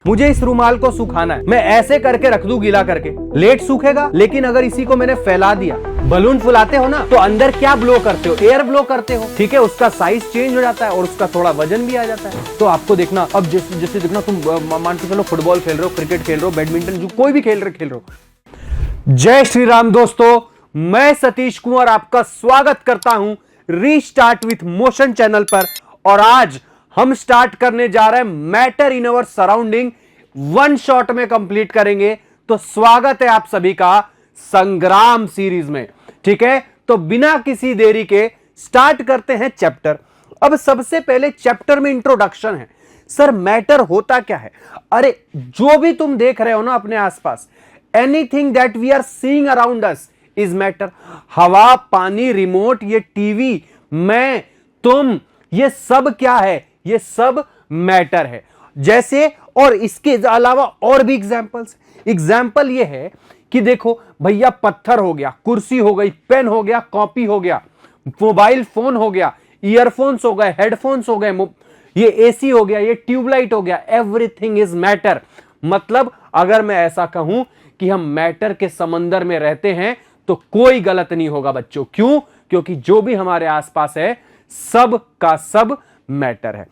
मुझे इस रुमाल को सुखाना है, मैं ऐसे करके रख दूं गीला करके, लेट सूखेगा। लेकिन अगर इसी को मैंने फैला दिया, बलून फुलाते हो ना, तो अंदर क्या ब्लो करते हो? एयर ब्लो करते हो, ठीक है। उसका साइज चेंज हो जाता है और उसका थोड़ा वजन भी आ जाता है। तो आपको देखना, अब जैसे देखना, तुम मान के चलो फुटबॉल खेल रहे हो, क्रिकेट खेल रहे हो, बैडमिंटन, जो कोई भी खेल रहे हो। जय श्री राम दोस्तों, मैं सतीश कुमार आपका स्वागत करता हूं रीस्टार्ट विथ मोशन चैनल पर। और आज हम स्टार्ट करने जा रहे हैं matter in our surrounding, one shot में कंप्लीट करेंगे। तो स्वागत है आप सभी का संग्राम सीरीज में, ठीक है। तो बिना किसी देरी के स्टार्ट करते हैं चैप्टर। अब सबसे पहले चैप्टर में इंट्रोडक्शन है। सर मैटर होता क्या है? अरे जो भी तुम देख रहे हो ना अपने आसपास, anything that we are seeing around us is matter. हवा, पानी, रिमोट, ये टीवी, मैं, तुम, ये सब क्या है? ये सब मैटर है। जैसे, और इसके अलावा और भी एग्जाम्पल ये है कि देखो भैया, पत्थर हो गया, कुर्सी हो गई, पेन हो गया, कॉपी हो गया, मोबाइल फोन हो गया, ईयरफोन्स हो गए, हेडफोन्स हो गए, ये एसी हो गया, ये ट्यूबलाइट हो गया, एवरीथिंग इज मैटर। मतलब अगर मैं ऐसा कहूं कि हम मैटर के समंदर में रहते हैं तो कोई गलत नहीं होगा बच्चों। क्यों? क्योंकि जो भी हमारे आसपास है सब का सब मैटर है।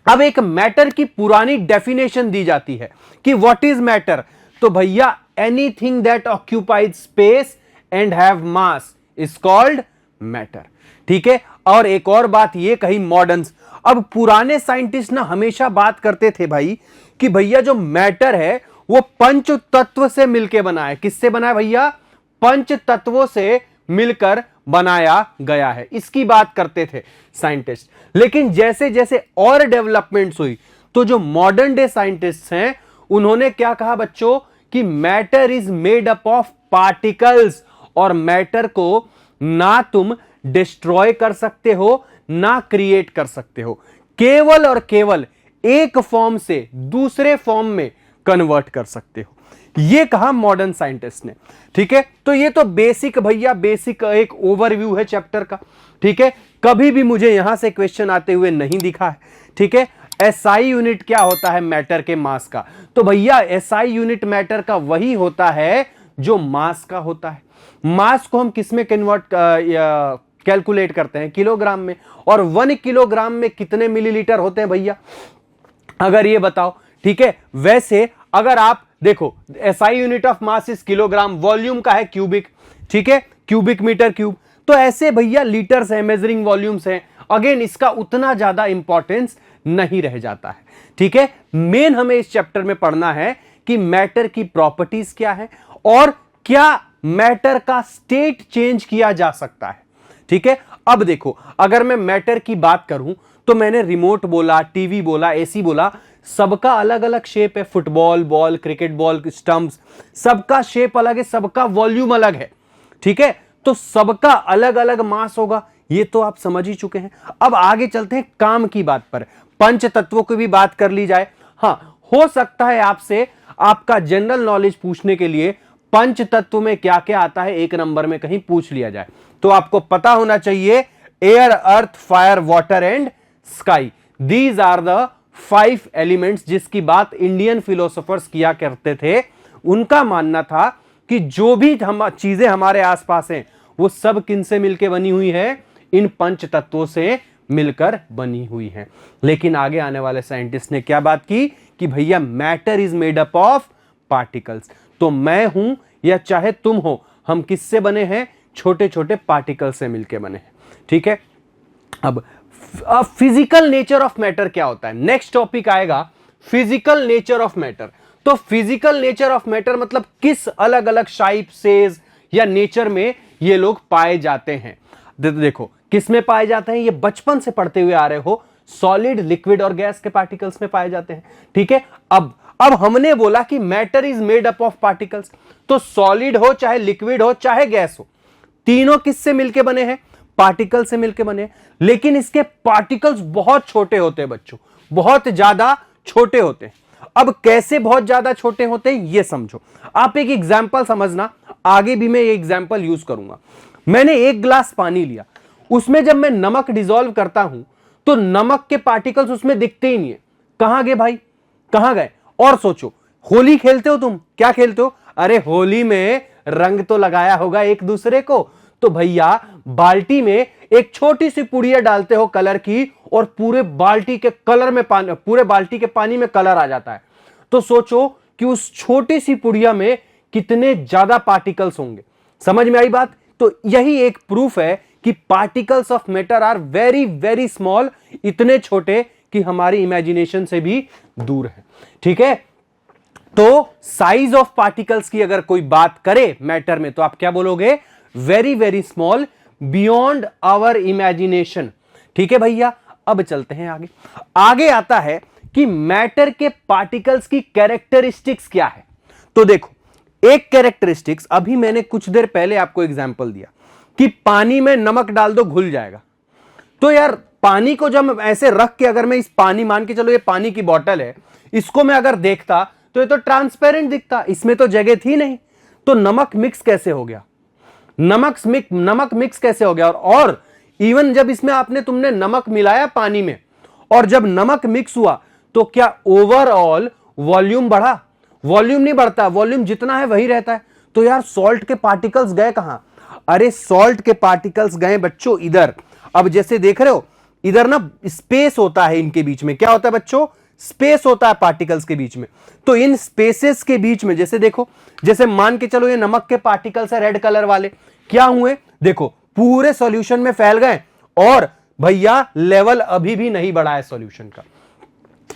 अब एक मैटर की पुरानी डेफिनेशन दी जाती है कि व्हाट इज मैटर। तो भैया, anything that occupies space and have mass is called matter, ठीक है। और एक और बात ये कही मॉडर्न्स, अब पुराने साइंटिस्ट ना हमेशा बात करते थे भाई कि भैया जो मैटर है वो पंच तत्व से मिलकर बना है। किससे बना है भैया? पंच तत्वों से मिलकर बनाया गया है, इसकी बात करते थे साइंटिस्ट। लेकिन जैसे जैसे और डेवलपमेंट्स हुई तो जो मॉडर्न डे साइंटिस्ट्स हैं उन्होंने क्या कहा बच्चों कि matter is made up of particles. और मैटर को ना तुम डिस्ट्रॉय कर सकते हो ना क्रिएट कर सकते हो, केवल और केवल एक फॉर्म से दूसरे फॉर्म में कन्वर्ट कर सकते हो। ये कहा मॉडर्न साइंटिस्ट ने, ठीक है। तो ये तो बेसिक भैया, बेसिक एक ओवरव्यू है चैप्टर का, ठीक है। कभी भी मुझे यहां से क्वेश्चन आते हुए नहीं दिखा है, ठीक है। एसआई यूनिट क्या होता है मैटर के मास का? तो भैया एसआई यूनिट मैटर का वही होता है जो मास का होता है। मास को हम किस में कन्वर्ट कैलकुलेट करते हैं? किलोग्राम में। और 1 किलोग्राम में कितने मिलीलीटर होते हैं भैया, अगर ये बताओ, ठीक है। वैसे अगर आप देखो, SI unit of mass is kilogram, volume का है क्यूबिक, ठीक है, क्यूबिक मीटर क्यूब। तो ऐसे भैया लीटर्स है, मेजरिंग वॉल्यूम्स हैं। अगेन इसका उतना ज्यादा इंपॉर्टेंस नहीं रह जाता है, ठीक है। मेन हमें इस चैप्टर में पढ़ना है कि मैटर की प्रॉपर्टीज क्या है और क्या मैटर का स्टेट चेंज किया जा सकता है, ठीक है। अब देखो, अगर मैं मैटर की बात करूं तो मैंने रिमोट बोला, टीवी बोला, एसी बोला, सबका अलग अलग शेप है। Football ball, cricket ball, stumps, सबका शेप अलग है, सबका वॉल्यूम अलग है, ठीक है। तो सबका अलग अलग मास होगा, ये तो आप समझ ही चुके हैं। अब आगे चलते हैं काम की बात पर, पंच तत्वों की भी बात कर ली जाए। हां, हो सकता है आपसे आपका जनरल नॉलेज पूछने के लिए पंच तत्व में क्या क्या आता है एक नंबर में कहीं पूछ लिया जाए, तो आपको पता होना चाहिए air, earth, fire, water and sky, these are the 5 elements जिसकी बात इंडियन फिलोसोफर्स किया करते थे। उनका मानना था कि जो भी चीजें हमारे आसपास हैं वो सब किनसे मिलकर बनी हुई है? इन पंच तत्वों से मिलकर बनी हुई है। लेकिन आगे आने वाले साइंटिस्ट ने क्या बात की कि भैया matter is made up of particles. तो मैं हूं या चाहे तुम हो, हम किससे बने हैं? छोटे छोटे पार्टिकल से मिलकर बने हैं, ठीक है। अब फिजिकल नेचर ऑफ मैटर क्या होता है? नेक्स्ट टॉपिक आएगा फिजिकल नेचर ऑफ मैटर। तो फिजिकल नेचर ऑफ मैटर मतलब किस अलग अलग शाइप से या नेचर में ये लोग पाए जाते हैं। देखो किस में पाए जाते हैं, ये बचपन से पढ़ते हुए आ रहे हो, सॉलिड, लिक्विड और गैस के पार्टिकल्स में पाए जाते हैं, ठीक है। अब हमने बोला कि matter is made up of particles, तो सॉलिड हो चाहे लिक्विड हो चाहे गैस हो, तीनों किससे मिलके बने हैं? पार्टिकल से मिलके बने। लेकिन इसके पार्टिकल्स बहुत छोटे होते हैं बच्चों, बहुत ज्यादा छोटे होते हैं। अब कैसे बहुत ज्यादा छोटे होते हैं ये समझो। आप एक एग्जांपल समझना, आगे भी मैं ये एग्जांपल यूज करूंगा। मैंने 1 गिलास पानी लिया, उसमें जब मैं नमक डिसॉल्व करता हूं तो नमक के पार्टिकल्स उसमें दिखते ही नहीं है। कहां गए भाई? कहां गए? और सोचो, होली खेलते हो तुम, क्या खेलते हो? अरे होली में रंग तो लगाया होगा एक दूसरे को, तो भैया बाल्टी में एक छोटी सी पुड़िया डालते हो कलर की और पूरे बाल्टी के कलर में पानी, पूरे बाल्टी के पानी में कलर आ जाता है। तो सोचो कि उस छोटी सी पुड़िया में कितने ज्यादा पार्टिकल्स होंगे। समझ में आई बात? तो यही एक प्रूफ है कि particles of matter are very very small, इतने छोटे कि हमारी इमेजिनेशन से भी दूर है। ठीक है, तो साइज ऑफ पार्टिकल्स की अगर कोई बात करे मैटर में, तो आप क्या बोलोगे? Very very small, beyond our imagination. ठीक है भैया, अब चलते हैं आगे। आगे आता है कि मैटर के पार्टिकल्स की कैरेक्टरिस्टिक्स क्या है। तो देखो, एक कैरेक्टरिस्टिक्स, अभी मैंने कुछ देर पहले आपको एग्जांपल दिया कि पानी में नमक डाल दो घुल जाएगा। तो यार पानी को जब ऐसे रख के, अगर मैं इस पानी, मान के चलो ये पानी की बोतल है, इसको मैं अगर देखता तो ये तो ट्रांसपेरेंट दिखता, इसमें तो जगह थी नहीं। तो नमक मिक्स कैसे हो गया? नमक मिक्स कैसे हो गया? और इवन जब इसमें तुमने नमक मिलाया पानी में, और जब नमक मिक्स हुआ, तो क्या ओवरऑल वॉल्यूम बढ़ा? वॉल्यूम नहीं बढ़ता, वॉल्यूम जितना है वही रहता है। तो यार सॉल्ट के पार्टिकल्स गए कहां? अरे सॉल्ट के पार्टिकल्स गए बच्चों इधर। अब जैसे देख रहे हो, इधर ना स्पेस होता है इनके बीच में। क्या होता है बच्चों? स्पेस होता है पार्टिकल्स के बीच में। तो इन स्पेसेस के बीच में, जैसे देखो, जैसे मान के चलो ये नमक के पार्टिकल्स है रेड कलर वाले, क्या हुए? देखो पूरे सॉल्यूशन में फैल गए, और भैया लेवल अभी भी नहीं बढ़ा है सॉल्यूशन का।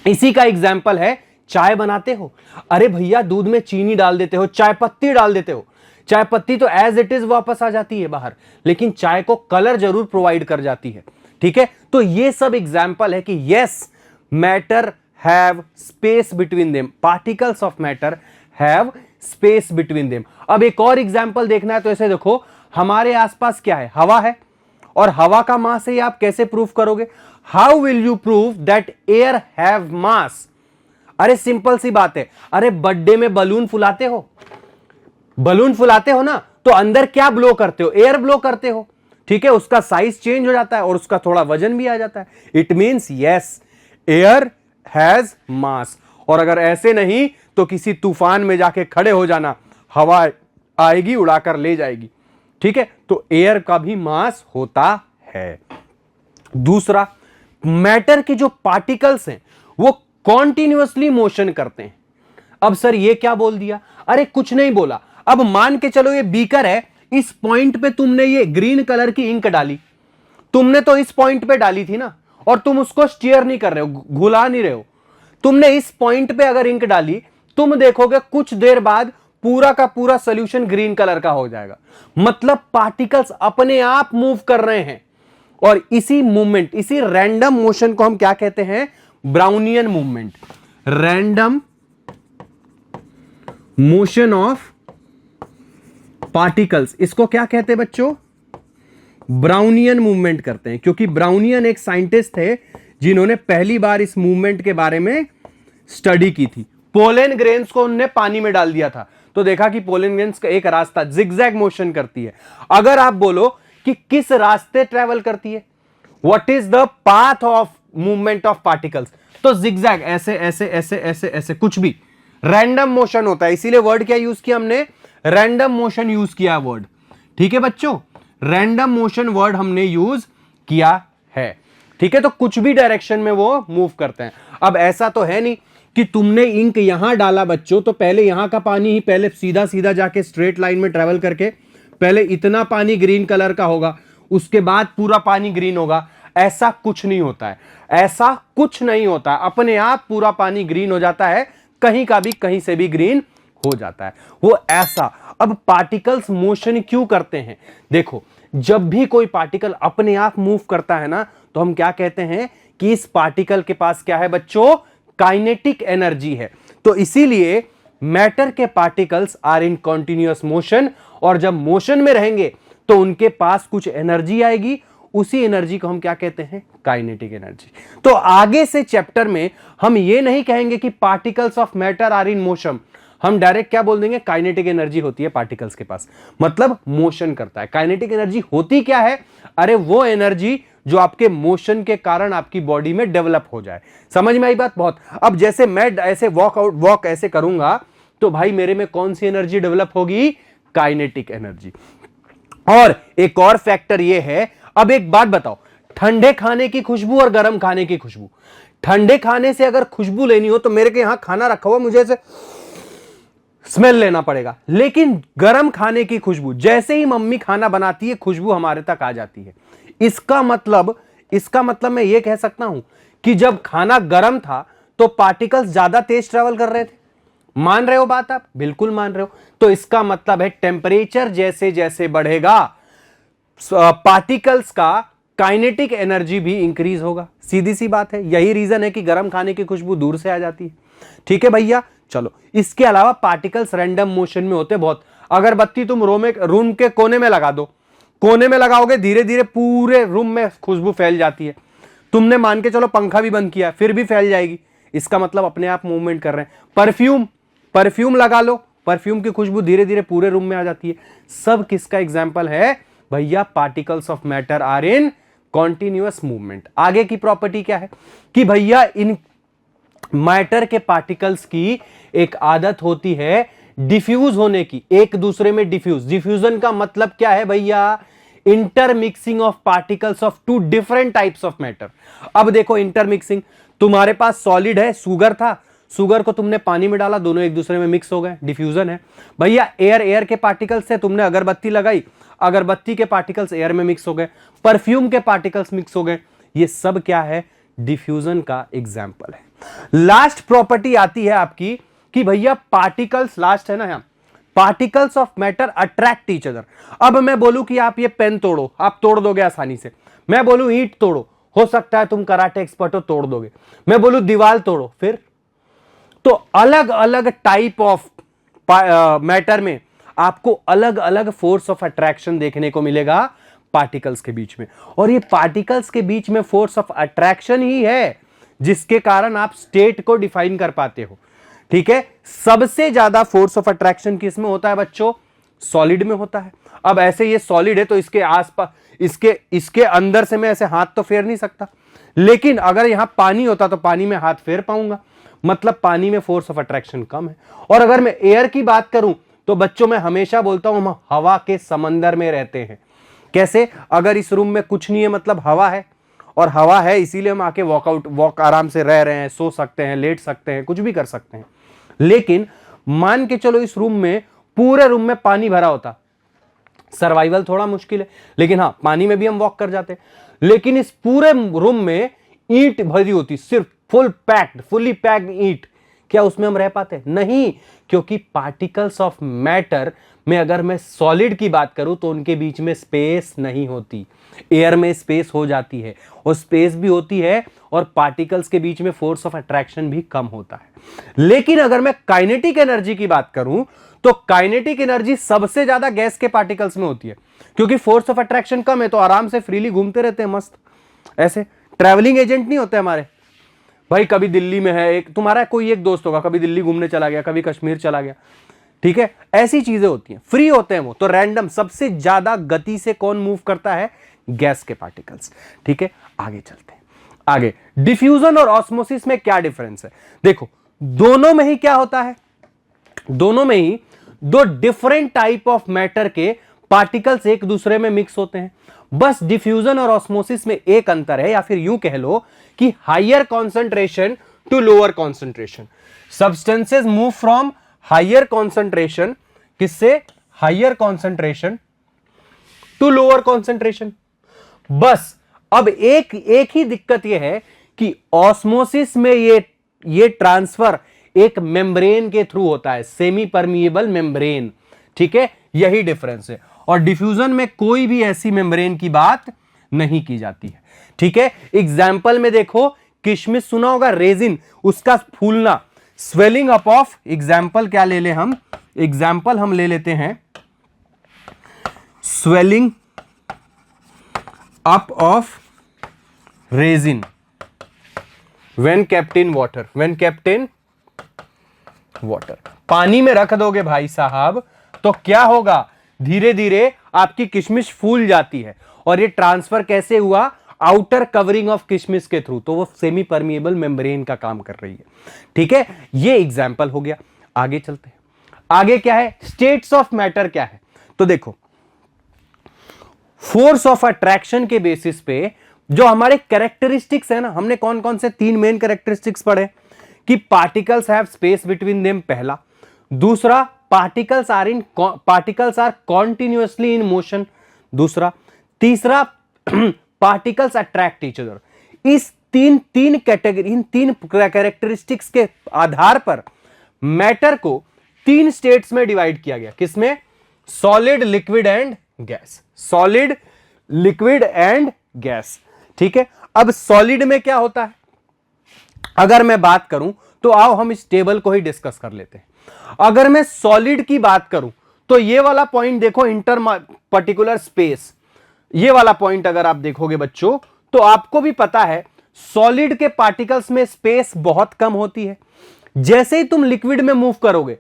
इसी का एग्जाम्पल है, चाय बनाते हो, अरे भैया दूध में चीनी डाल देते हो, चाय पत्ती डाल देते हो, चाय पत्ती तो एज इट इज वापस आ जाती है बाहर, लेकिन चाय को कलर जरूर प्रोवाइड कर जाती है। ठीक है, तो ये सब एग्जाम्पल है कि yes, matter have space between them, particles of matter have space between them. अब एक और एग्जाम्पल देखना है, तो ऐसे देखो, हमारे आसपास क्या है? हवा है, और हवा का मास है, आप कैसे प्रूफ करोगे? How will you prove that air have मास? अरे सिंपल सी बात है, अरे बर्थडे में बलून फुलाते हो, बलून फुलाते हो ना, तो अंदर क्या ब्लो करते हो? एयर ब्लो करते हो। ठीक है, उसका साइज चेंज हो जाता है और उसका थोड़ा वजन भी आ जाता है। It means yes, air has मास। और अगर ऐसे नहीं तो किसी तूफान में जाके खड़े हो जाना, हवा आएगी उड़ाकर ले जाएगी। ठीक है, तो एयर का भी मास होता है। दूसरा, मैटर के जो पार्टिकल्स हैं वो कॉन्टिन्यूअसली मोशन करते हैं। अब सर ये क्या बोल दिया? अरे कुछ नहीं बोला। अब मान के चलो ये बीकर है, इस पॉइंट पे तुमने ये ग्रीन कलर की इंक डाली, तुमने तो इस पॉइंट पे डाली थी ना, और तुम उसको स्टीयर नहीं कर रहे हो, घुला नहीं रहे हो। तुमने इस पॉइंट पे अगर इंक डाली, तुम देखोगे कुछ देर बाद पूरा का पूरा सॉल्यूशन ग्रीन कलर का हो जाएगा। मतलब पार्टिकल्स अपने आप मूव कर रहे हैं, और इसी मूवमेंट, इसी रैंडम मोशन को हम क्या कहते हैं? Brownian movement. Random motion of particles, इसको क्या कहते हैं बच्चों? ब्राउनियन मूवमेंट करते हैं, क्योंकि ब्राउनियन एक साइंटिस्ट थे जिन्होंने पहली बार इस मूवमेंट के बारे में स्टडी की थी। पोलन ग्रेन्स को उन्होंने पानी में डाल दिया था, तो देखा कि पोलन ग्रेन्स का एक रास्ता जिगजैग मोशन करती है। अगर आप बोलो कि किस रास्ते ट्रेवल करती है, what is the path of movement of particles, तो जिगजैग, ऐसे ऐसे ऐसे ऐसे ऐसे, कुछ भी रैंडम मोशन होता है। इसीलिए वर्ड क्या यूज किया हमने? रैंडम मोशन यूज किया वर्ड। ठीक है बच्चों, रैंडम मोशन वर्ड हमने यूज किया है। ठीक है, तो कुछ भी डायरेक्शन में वो मूव करते हैं। अब ऐसा तो है नहीं कि तुमने इंक यहां डाला बच्चों, तो पहले यहां का पानी ही पहले सीधा सीधा जाके स्ट्रेट लाइन में ट्रेवल करके पहले इतना पानी ग्रीन कलर का होगा, उसके बाद पूरा पानी ग्रीन होगा। ऐसा कुछ नहीं होता है, ऐसा कुछ नहीं होता है। अपने आप पूरा पानी ग्रीन हो जाता है, कहीं का भी कहीं से भी ग्रीन हो जाता है वो ऐसा। अब पार्टिकल्स मोशन क्यों करते हैं? देखो, जब भी कोई पार्टिकल अपने आप मूव करता है ना, तो हम क्या कहते हैं कि इस पार्टिकल के पास क्या है बच्चों? काइनेटिक एनर्जी है। तो इसीलिए मैटर के particles are in continuous motion, और जब मोशन में रहेंगे तो उनके पास कुछ एनर्जी आएगी, उसी एनर्जी को हम क्या कहते हैं? Kinetic energy. तो आगे से चैप्टर में हम ये नहीं कहेंगे कि particles of matter are in motion, हम डायरेक्ट क्या बोल देंगे? काइनेटिक एनर्जी होती है पार्टिकल्स के पास, मतलब मोशन करता है। काइनेटिक एनर्जी होती क्या है? अरे वो एनर्जी जो आपके मोशन के कारण आपकी बॉडी में डेवलप हो जाए। समझ में आई बात? बहुत। अब जैसे मैं ऐसे वॉक ऐसे करूंगा तो भाई मेरे में कौन सी एनर्जी डेवलप होगी? Kinetic energy. और एक और फैक्टर ये है, अब एक बात बताओ, ठंडे खाने की खुशबू और गर्म खाने की खुशबू, ठंडे खाने से अगर खुशबू लेनी हो तो मेरे के यहां खाना रखा हुआ, मुझे ऐसे स्मेल लेना पड़ेगा। लेकिन गर्म खाने की खुशबू, जैसे ही मम्मी खाना बनाती है खुशबू हमारे तक आ जाती है। इसका मतलब मैं ये कह सकता हूं कि जब खाना गर्म था तो पार्टिकल्स ज्यादा तेज ट्रेवल कर रहे थे। मान रहे हो बात आप? बिल्कुल मान रहे हो। तो इसका मतलब है टेम्परेचर जैसे जैसे बढ़ेगा पार्टिकल्स का काइनेटिक एनर्जी भी इंक्रीज होगा। सीधी सी बात है। यही रीजन है कि गर्म खाने की खुशबू दूर से आ जाती है। ठीक है भैया, चलो। इसके अलावा पार्टिकल्स रैंडम मोशन में होते बहुत। अगरबत्ती तुम रूम के कोने में लगा दो, कोने में लगाओगे, धीरे धीरे पूरे रूम में खुशबू फैल जाती है। तुमने मान के चलो पंखा भी बंद किया, फिर भी फैल जाएगी। इसका मतलब अपने आप मूवमेंट कर रहे हैं। परफ्यूम लगा लो, परफ्यूम की खुशबू धीरे धीरे पूरे रूम में आ जाती है। सब किसका एग्जाम्पल है भैया? Particles of matter are in continuous movement. आगे की प्रॉपर्टी क्या है कि भैया इन मैटर के पार्टिकल्स की एक आदत होती है डिफ्यूज होने की, एक दूसरे में डिफ्यूजन का मतलब क्या है भैया? Intermixing of particles of two different types of matter. अब देखो इंटरमिक्सिंग, तुम्हारे पास सॉलिड है, शुगर था, शुगर को तुमने पानी में डाला, दोनों एक दूसरे में मिक्स हो गए, डिफ्यूजन है। भैया एयर के पार्टिकल्स से तुमने अगरबत्ती लगाई, अगरबत्ती के पार्टिकल्स एयर में मिक्स हो गए, परफ्यूम के पार्टिकल्स मिक्स हो गए। ये सब क्या है? डिफ्यूजन का एग्जाम्पल है। लास्ट प्रॉपर्टी आती है आपकी कि भैया पार्टिकल्स, लास्ट है ना यहां, particles of matter attract each other. अब मैं बोलूं कि आप ये पेन तोड़ो, आप तोड़ दोगे आसानी से। मैं बोलूं ईंट तोड़ो, हो सकता है तुम कराटे एक्सपर्ट हो, तोड़ दोगे। मैं बोलूं दीवार तोड़ो, फिर? तो अलग अलग टाइप ऑफ मैटर में आपको अलग अलग फोर्स ऑफ अट्रैक्शन देखने को मिलेगा पार्टिकल्स के बीच में। और ये पार्टिकल्स के बीच में फोर्स ऑफ अट्रैक्शन ही है जिसके कारण आप स्टेट को डिफाइन कर पाते हो। ठीक है, सबसे ज्यादा फोर्स ऑफ अट्रैक्शन किस में होता है बच्चों? सॉलिड में होता है। अब ऐसे ये सॉलिड है तो इसके आसपास, इसके अंदर से मैं ऐसे हाथ तो फेर नहीं सकता, लेकिन अगर यहां पानी होता तो पानी में हाथ फेर पाऊंगा, मतलब पानी में फोर्स ऑफ अट्रैक्शन कम है। और अगर मैं एयर की बात करूं तो बच्चों मैं हमेशा बोलता हूं हम हवा के समंदर में रहते हैं। कैसे? अगर इस रूम में कुछ नहीं है मतलब हवा है, और हवा है इसीलिए हम आके वॉक आराम से रह रहे हैं, सो सकते हैं, लेट सकते हैं, कुछ भी कर सकते हैं। लेकिन मान के चलो इस रूम में, पूरे रूम में पानी भरा होता, सर्वाइवल थोड़ा मुश्किल है, लेकिन हाँ पानी में भी हम वॉक कर जाते हैं। लेकिन इस पूरे रूम में ईंट भरी होती, सिर्फ फुली पैक्ड ईंट, क्या उसमें हम रह पाते? नहीं, क्योंकि पार्टिकल्स ऑफ मैटर में अगर मैं सॉलिड की बात करूं तो उनके बीच में स्पेस नहीं होती। एयर में स्पेस हो जाती है, और स्पेस भी होती है, और पार्टिकल्स के बीच में फोर्स ऑफ अट्रैक्शन भी कम होता है। लेकिन अगर मैं काइनेटिक एनर्जी की बात करूं तो काइनेटिक एनर्जी सबसे ज्यादा गैस के पार्टिकल्स में होती है, क्योंकि फोर्स ऑफ अट्रैक्शन कम है तो आराम से फ्रीली घूमते रहते हैं, मस्त ऐसे। ट्रैवलिंग एजेंट नहीं होते हमारे भाई, कभी दिल्ली में है, एक तुम्हारा कोई एक दोस्त होगा, कभी दिल्ली घूमने चला गया, कभी कश्मीर चला गया। ठीक है, ऐसी चीजें होती हैं, फ्री होते हैं वो तो। रैंडम सबसे ज्यादा गति से कौन मूव करता है? गैस के पार्टिकल्स। ठीक है, आगे चलते हैं। आगे डिफ्यूजन और ऑस्मोसिस में क्या डिफरेंस है? देखो दोनों में ही क्या होता है, दोनों में ही दो डिफरेंट टाइप ऑफ मैटर के पार्टिकल्स एक दूसरे में मिक्स होते हैं। बस डिफ्यूजन और ऑस्मोसिस में एक अंतर है, या फिर यूं कह लो कि higher concentration to lower concentration. Substances move from higher concentration, किससे? Higher concentration to lower concentration. बस अब एक ही दिक्कत यह है कि ऑस्मोसिस में ये ट्रांसफर एक मेम्ब्रेन के थ्रू होता है, सेमी परमिएबल मेम्ब्रेन। ठीक है, यही डिफरेंस है। और डिफ्यूजन में कोई भी ऐसी मेम्ब्रेन की बात नहीं की जाती है। ठीक है, एग्जाम्पल में देखो, किशमिश सुना होगा, रेजिन, उसका फूलना, स्वेलिंग अप ऑफ, एग्जाम्पल क्या ले ले हम? एग्जाम्पल हम ले लेते हैं swelling up of resin when kept in water. When kept in water, पानी में रख दोगे भाई साहब तो क्या होगा? धीरे धीरे आपकी किशमिश फूल जाती है। और ये ट्रांसफर कैसे हुआ? आउटर कवरिंग ऑफ किशमिश के थ्रू, तो वो सेमी परमिएबल मेम्ब्रेन का काम कर रही है। ठीक है, ये एग्जाम्पल हो गया। आगे चलते हैं, आगे क्या है, स्टेट्स ऑफ मैटर क्या है। तो देखो, फोर्स ऑफ अट्रैक्शन के बेसिस पे जो हमारे कैरेक्टरिस्टिक्स है ना, हमने कौन कौन से 3 मेन कैरेक्टरिस्टिक्स पढ़े कि particles have space between them, पहला। दूसरा, particles are continuously in motion, दूसरा। तीसरा, पार्टिकल्स अट्रैक्ट ईच अदर। इस तीन कैटेगरी, इन 3 कैरेक्टरिस्टिक्स के आधार पर मैटर को 3 स्टेट्स में डिवाइड किया गया। किसमें? Solid, liquid and gas. Solid, liquid and gas. ठीक है, अब सॉलिड में क्या होता है अगर मैं बात करूं, तो आओ हम इस टेबल को ही डिस्कस कर लेते हैं। अगर मैं सॉलिड की बात करूं तो ये वाला पॉइंट देखो, इंटर पर्टिकुलर स्पेस, ये वाला पॉइंट अगर आप देखोगे बच्चों, तो आपको भी पता है सॉलिड के पार्टिकल्स में स्पेस बहुत कम होती है। जैसे ही तुम लिक्विड में मूव करोगे,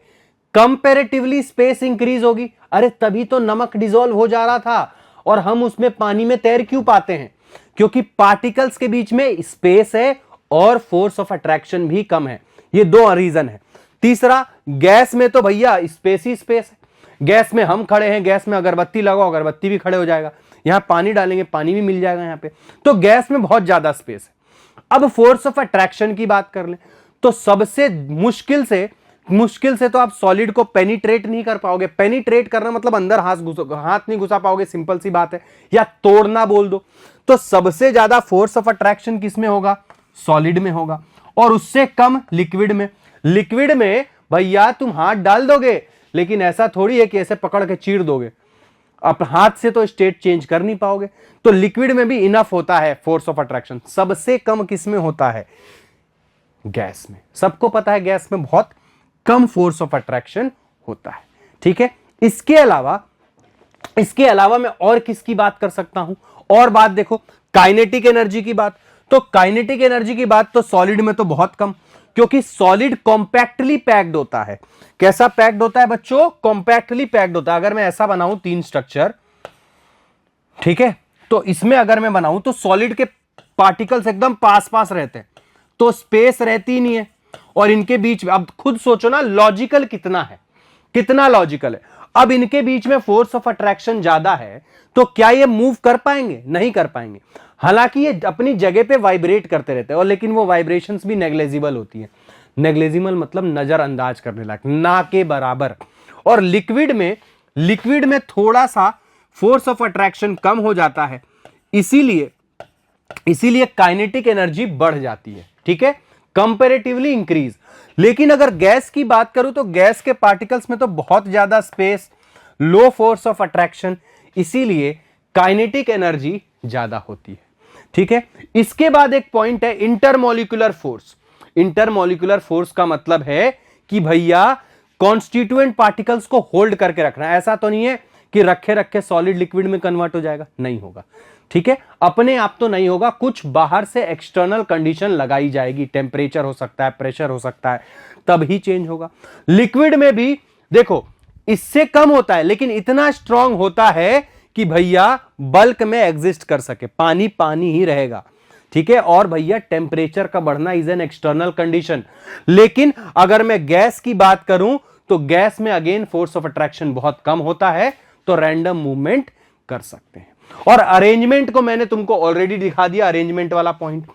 कंपैरेटिवली स्पेस इंक्रीज होगी। अरे तभी तो नमक डिसॉल्व हो जा रहा था और हम उसमें पानी में तैर क्यों पाते हैं? क्योंकि पार्टिकल्स के बीच में स्पेस है और फोर्स ऑफ अट्रैक्शन भी कम है। ये 2 रीजन है। तीसरा, गैस में तो भैया स्पेस ही स्पेस है। गैस में हम खड़े हैं, गैस में अगरबत्ती लगाओ, अगरबत्ती भी खड़े हो जाएगा। यहां पानी डालेंगे, पानी भी मिल जाएगा यहां पे। तो गैस में बहुत ज्यादा स्पेस है। अब फोर्स ऑफ अट्रैक्शन की बात कर लें तो सबसे मुश्किल से तो आप सॉलिड को पेनिट्रेट नहीं कर पाओगे। पेनिट्रेट करना मतलब अंदर हाथ नहीं घुसा पाओगे, सिंपल सी बात है, या तोड़ना बोल दो। तो सबसे ज्यादा फोर्स ऑफ अट्रैक्शन किस में होगा? सॉलिड में होगा, और उससे कम लिक्विड में। लिक्विड में भैया तुम हाथ डाल दोगे, लेकिन ऐसा थोड़ी है कि ऐसे पकड़ के चीर दोगे, आप हाथ से तो स्टेट चेंज कर नहीं पाओगे। तो लिक्विड में भी इनफ होता है फोर्स ऑफ अट्रैक्शन। सबसे कम किस में होता है? गैस में। सबको पता है गैस में बहुत कम फोर्स ऑफ अट्रैक्शन होता है। ठीक है, इसके अलावा मैं और किसकी बात कर सकता हूं? और बात देखो, काइनेटिक एनर्जी की बात। तो काइनेटिक एनर्जी की बात तो सॉलिड में तो बहुत कम, क्योंकि सॉलिड कॉम्पैक्टली पैक्ड होता है। कैसा पैक्ड होता है बच्चों? कॉम्पैक्टली पैक्ड होता है। अगर मैं ऐसा बनाऊं 3 स्ट्रक्चर, ठीक है, तो इसमें अगर मैं बनाऊं तो सॉलिड के पार्टिकल्स एकदम पास पास रहते हैं, तो स्पेस रहती नहीं है। और इनके बीच में अब खुद सोचो ना, लॉजिकल कितना है, कितना लॉजिकल है। अब इनके बीच में फोर्स ऑफ अट्रैक्शन ज्यादा है, तो क्या ये मूव कर पाएंगे? नहीं कर पाएंगे। हालांकि ये अपनी जगह पे वाइब्रेट करते रहते हैं, और लेकिन वो वाइब्रेशंस भी नेग्लेजिबल होती है। नेग्लेजिबल मतलब नजरअंदाज करने लायक, ना के बराबर। और लिक्विड में थोड़ा सा फोर्स ऑफ अट्रैक्शन कम हो जाता है, इसीलिए काइनेटिक एनर्जी बढ़ जाती है। ठीक है, कंपैरेटिवली इंक्रीज। लेकिन अगर गैस की बात करूं तो गैस के पार्टिकल्स में तो बहुत ज्यादा space, low force of attraction, इसीलिए काइनेटिक एनर्जी ज्यादा होती है। ठीक है, इसके बाद एक पॉइंट है इंटरमॉलिक्यूलर फोर्स। इंटरमॉलिक्यूलर फोर्स का मतलब है कि भैया कॉन्स्टिट्यूएंट पार्टिकल्स को होल्ड करके रखना। ऐसा तो नहीं है कि रखे रखे सॉलिड लिक्विड में कन्वर्ट हो जाएगा, नहीं होगा। ठीक है, अपने आप तो नहीं होगा, कुछ बाहर से एक्सटर्नल कंडीशन लगाई जाएगी। टेम्परेचर हो सकता है, प्रेशर हो सकता है, तब ही चेंज होगा। लिक्विड में भी देखो इससे कम होता है, लेकिन इतना स्ट्रांग होता है कि भैया बल्क में एग्जिस्ट कर सके, पानी पानी ही रहेगा। ठीक है, और भैया टेम्परेचर का बढ़ना इज एन एक्सटर्नल कंडीशन। लेकिन अगर मैं गैस की बात करूं तो गैस में अगेन फोर्स ऑफ अट्रैक्शन बहुत कम होता है, तो रैंडम मूवमेंट कर सकते हैं। और अरेंजमेंट को मैंने तुमको ऑलरेडी दिखा दिया, अरेंजमेंट वाला पॉइंट।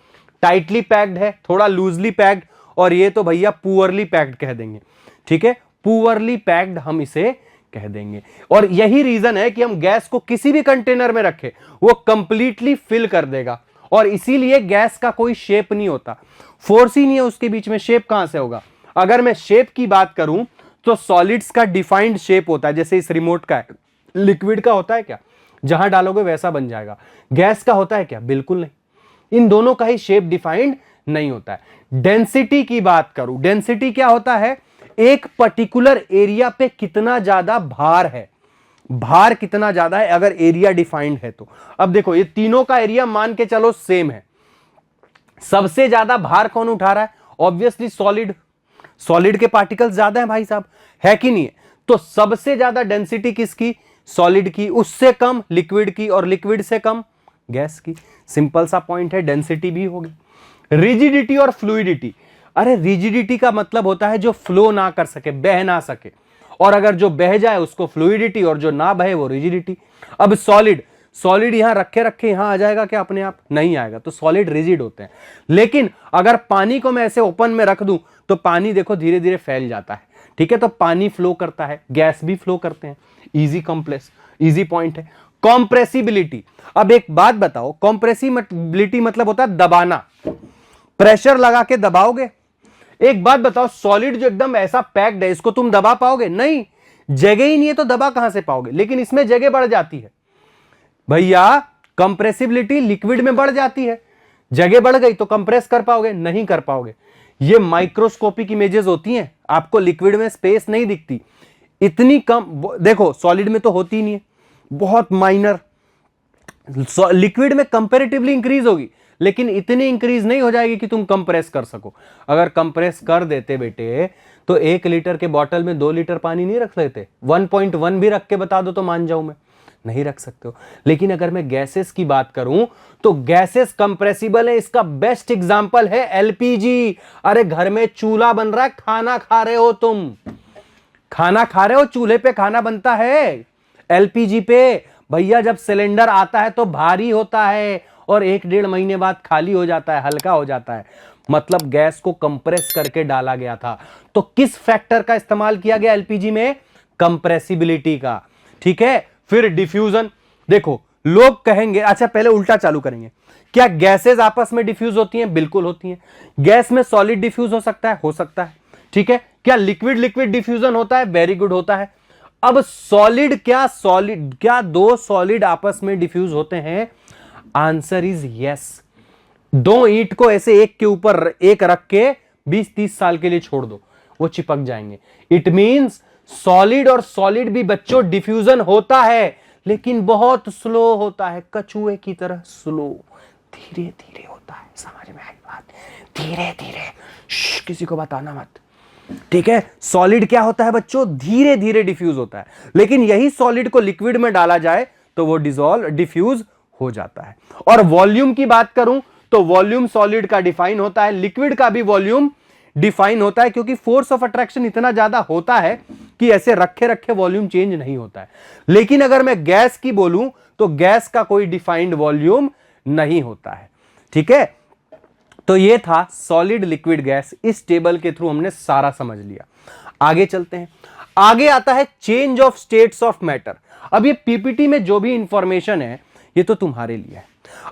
टाइटली पैक्ड है, थोड़ा लूजली पैक्ड, और ये तो भैया पुअरली पैक्ड कह देंगे। ठीक है, पुअरली पैक्ड हम इसे कह देंगे। और यही रीजन है कि हम गैस को किसी भी कंटेनर में रखें, वो कंप्लीटली फिल कर देगा, और इसीलिए गैस का कोई शेप नहीं होता, फोर्स ही नहीं है उसके बीच में, शेप कहां से होगा? अगर मैं शेप की बात करूं तो सॉलिड्स का डिफाइंड शेप होता है, जैसे इस रिमोट का है। लिक्विड का होता है क्या? जहां डालोगे वैसा बन जाएगा। गैस का होता है क्या? बिल्कुल नहीं। इन दोनों का ही शेप डिफाइंड नहीं होता है। डेंसिटी की बात करूं, डेंसिटी क्या होता है? एक पर्टिकुलर एरिया पे कितना ज्यादा भार है, भार कितना ज्यादा है अगर एरिया डिफाइंड है तो। अब देखो ये तीनों का एरिया मान के चलो सेम है, सबसे ज्यादा भार कौन उठा रहा है? Obviously solid. सॉलिड के पार्टिकल्स ज्यादा हैं भाई साहब, है कि नहीं है? तो सबसे ज्यादा डेंसिटी किसकी? सॉलिड की, उससे कम लिक्विड की, और लिक्विड से कम गैस की। सिंपल सा पॉइंट है, डेंसिटी भी होगी। रिजिडिटी और फ्लूइडिटी, अरे रिजिडिटी का मतलब होता है जो फ्लो ना कर सके, बह ना सके, और अगर जो बह जाए उसको फ्लूइडिटी, और जो ना बहे वो रिजिडिटी। अब सॉलिड, सॉलिड यहां रखे रखे यहां आ जाएगा क्या? अपने आप नहीं आएगा, तो सॉलिड रिजिड होते हैं। लेकिन अगर पानी को मैं ऐसे ओपन में रख दूं तो पानी देखो धीरे धीरे फैल जाता है, ठीक है, तो पानी फ्लो करता है, गैस भी फ्लो करते हैं। इजी कॉम्प्लेक्स, इजी पॉइंट है। कॉम्प्रेसिबिलिटी, अब एक बात बताओ, कॉम्प्रेसिबिलिटी मतलब होता है दबाना, प्रेशर लगा के दबाओगे। एक बात बताओ, सॉलिड जो एकदम ऐसा पैक्ड है, इसको तुम दबा पाओगे? नहीं, जगह ही नहीं है तो दबा कहां से पाओगे? लेकिन इसमें जगह बढ़ जाती है भैया, कंप्रेसिबिलिटी लिक्विड में बढ़ जाती है, जगह बढ़ गई तो कंप्रेस कर पाओगे? नहीं कर पाओगे। ये माइक्रोस्कोपिक इमेजेस होती हैं, आपको लिक्विड में स्पेस नहीं दिखती, इतनी कम, देखो सॉलिड में तो होती नहीं है, बहुत माइनर। लिक्विड में कंपैरेटिवली इंक्रीज होगी, लेकिन इतनी इंक्रीज नहीं हो जाएगी कि तुम कंप्रेस कर सको। अगर कंप्रेस कर देते बेटे तो 1 लीटर के बॉटल में 2 लीटर पानी नहीं रख लेते? 1.1 भी रख के बता दो तो मान जाऊं मैं, नहीं रख सकते हो। लेकिन अगर मैं गैसेस की बात करूं तो गैसेस कंप्रेसिबल है। इसका बेस्ट एग्जांपल है एलपीजी। अरे घर में चूल्हा बन रहा है, खाना खा रहे हो तुम, खाना खा रहे हो, चूल्हे पे खाना बनता है। एलपीजी पे भैया जब सिलेंडर आता है तो भारी होता है और 1-1.5 महीने बाद खाली हो जाता है, हल्का हो जाता है। मतलब गैस को कंप्रेस करके डाला गया था। तो किस फैक्टर का इस्तेमाल किया गया एलपीजी में? कंप्रेसिबिलिटी का, ठीक है। फिर डिफ्यूजन, देखो लोग कहेंगे, अच्छा पहले उल्टा चालू करेंगे, क्या गैसेस आपस में डिफ्यूज होती हैं? बिल्कुल होती हैं। गैस में सॉलिड डिफ्यूज हो सकता है? हो सकता है, ठीक है। क्या लिक्विड लिक्विड डिफ्यूजन होता है? वेरी गुड, होता है। अब सॉलिड, क्या 2 सॉलिड आपस में डिफ्यूज होते हैं? Answer is yes. 2 ईंट को ऐसे एक के ऊपर एक रख के 20-30 साल के लिए छोड़ दो, वो चिपक जाएंगे। इट मींस सॉलिड और सॉलिड भी बच्चों डिफ्यूजन होता है, लेकिन बहुत स्लो होता है, कछुए की तरह स्लो, धीरे धीरे होता है। समझ में आई बात? धीरे धीरे, किसी को बताना मत, ठीक है। सॉलिड क्या होता है बच्चों? धीरे धीरे डिफ्यूज होता है। लेकिन यही सॉलिड को लिक्विड में डाला जाए तो वो डिफ्यूज हो जाता है। और वॉल्यूम की बात करूं तो वॉल्यूम सॉलिड का डिफाइन होता है, लिक्विड का भी वॉल्यूम डिफाइन होता है, क्योंकि फोर्स ऑफ अट्रैक्शन इतना ज्यादा होता है कि ऐसे रखे रखे वॉल्यूम चेंज नहीं होता है। लेकिन अगर मैं गैस की बोलूं तो गैस का कोई डिफाइंड वॉल्यूम नहीं होता है, ठीक है। तो ये था सॉलिड लिक्विड गैस। इस टेबल के थ्रू हमने सारा समझ लिया। आगे चलते हैं। आगे आता है change of states of matter. अब ये पीपीटी में जो भी इंफॉर्मेशन है ये तो तुम्हारे लिए है।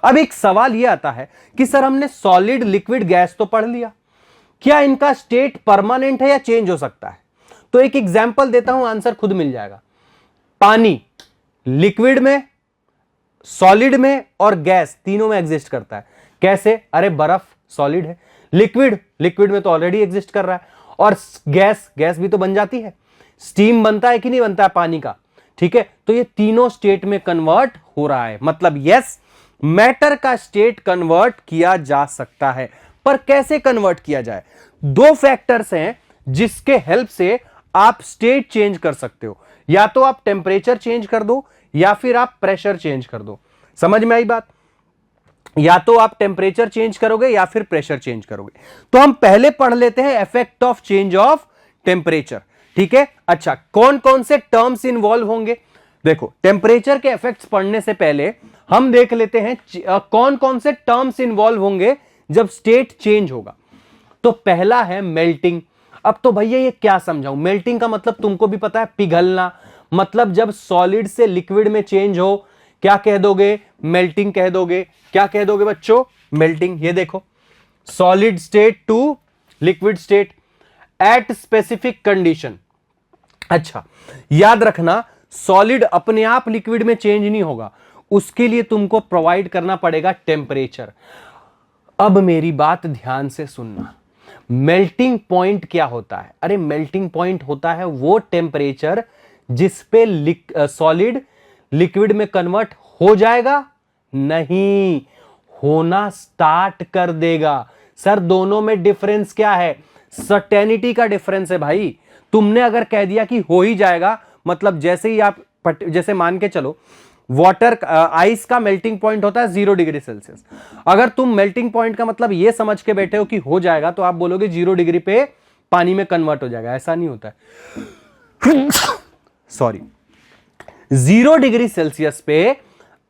अब एक सवाल ये आता है कि सर हमने सॉलिड लिक्विड गैस तो पढ़ लिया, क्या इनका स्टेट परमानेंट है या चेंज हो सकता है? तो एक एग्जांपल देता हूं, आंसर खुद मिल जाएगा। पानी लिक्विड में, सॉलिड में और गैस तीनों में एग्जिस्ट करता है। कैसे? अरे बर्फ सॉलिड है, लिक्विड में तो ऑलरेडी एग्जिस्ट कर रहा है, और गैस भी तो बन जाती है। स्टीम बनता है कि नहीं बनता है पानी का, ठीक है। तो ये तीनों स्टेट में कन्वर्ट हो रहा है, मतलब यस, मैटर का स्टेट कन्वर्ट किया जा सकता है। पर कैसे कन्वर्ट किया जाए? 2 फैक्टर्स हैं जिसके हेल्प से आप स्टेट चेंज कर सकते हो। या तो आप टेम्परेचर चेंज कर दो या फिर आप प्रेशर चेंज कर दो। समझ में आई बात? या तो आप टेम्परेचर चेंज करोगे या फिर प्रेशर चेंज करोगे। तो हम पहले पढ़ लेते हैं effect of change of temperature, ठीक है। अच्छा, कौन कौन से टर्म्स इन्वॉल्व होंगे? देखो, टेम्परेचर के इफेक्ट्स पढ़ने से पहले हम देख लेते हैं कौन कौन से टर्म्स इन्वॉल्व होंगे जब स्टेट चेंज होगा। तो पहला है मेल्टिंग। अब तो भैया ये क्या समझाऊं? मेल्टिंग का मतलब तुमको भी पता है, पिघलना। मतलब जब सॉलिड से लिक्विड में चेंज हो, क्या कह दोगे? मेल्टिंग कह दोगे। क्या कह दोगे बच्चों? मेल्टिंग। ये देखो, solid state to liquid state at specific condition. अच्छा, याद रखना, सॉलिड अपने आप लिक्विड में चेंज नहीं होगा, उसके लिए तुमको प्रोवाइड करना पड़ेगा टेम्परेचर। अब मेरी बात ध्यान से सुनना, मेल्टिंग पॉइंट क्या होता है? अरे मेल्टिंग पॉइंट होता है वो टेम्परेचर जिस पे सॉलिड लिक्विड में कन्वर्ट हो जाएगा, नहीं, होना स्टार्ट कर देगा। सर दोनों में डिफरेंस क्या है? सर्टेनिटी का डिफरेंस है भाई। तुमने अगर कह दिया कि हो ही जाएगा, मतलब जैसे ही आप जैसे मान के चलो वाटर आइस का मेल्टिंग पॉइंट होता है 0 डिग्री सेल्सियस। अगर तुम मेल्टिंग पॉइंट का मतलब ये समझ के बैठे हो कि हो जाएगा, तो आप बोलोगे 0 डिग्री पे पानी में कन्वर्ट हो जाएगा, ऐसा नहीं होता है। सॉरी, 0 डिग्री सेल्सियस पे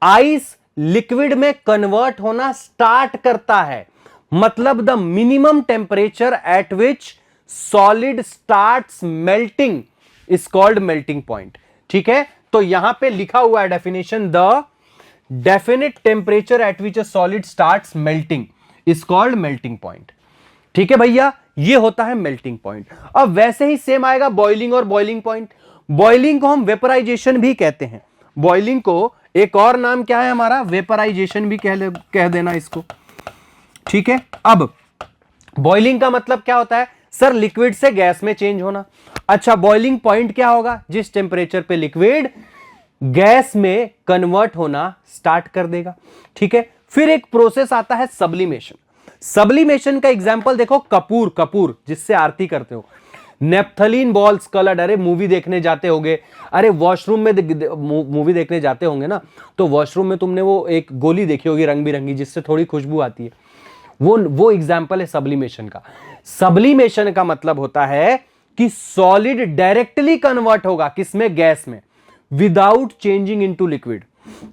आइस लिक्विड में कन्वर्ट होना स्टार्ट करता है, मतलब the minimum temperature at which solid starts melting is called melting point. ठीक है, तो यहां पे लिखा हुआ है definition, the definite temperature at which a solid starts melting is called melting point. ठीक है भैया, ये होता है मेल्टिंग पॉइंट। अब वैसे ही सेम आएगा बॉइलिंग और बॉइलिंग पॉइंट। बॉइलिंग को हम वेपराइजेशन भी कहते हैं। बॉइलिंग को एक और नाम क्या है हमारा, वेपराइजेशन भी कह देना इसको। ठीक है, अब बॉइलिंग का मतलब क्या होता है सर, लिक्विड से गैस में चेंज होना। अच्छा, बॉइलिंग पॉइंट क्या होगा, जिस टेम्परेचर पे लिक्विड गैस में कन्वर्ट होना स्टार्ट कर देगा। ठीक है, फिर एक प्रोसेस आता है सब्लिमेशन। सब्लिमेशन का एग्जांपल देखो, कपूर, कपूर जिससे आरती करते हो, नेप्थलीन बॉल्स कलर्ड। अरे मूवी देखने जाते होंगे, अरे वॉशरूम में मूवी देखने जाते होंगे ना, तो वॉशरूम में तुमने वो एक गोली देखी होगी रंग बिरंगी जिससे थोड़ी खुशबू आती है, वो एग्जांपल है सब्लिमेशन का। सब्लिमेशन का मतलब होता है कि सॉलिड डायरेक्टली कन्वर्ट होगा किसमें, गैस में, without changing into liquid.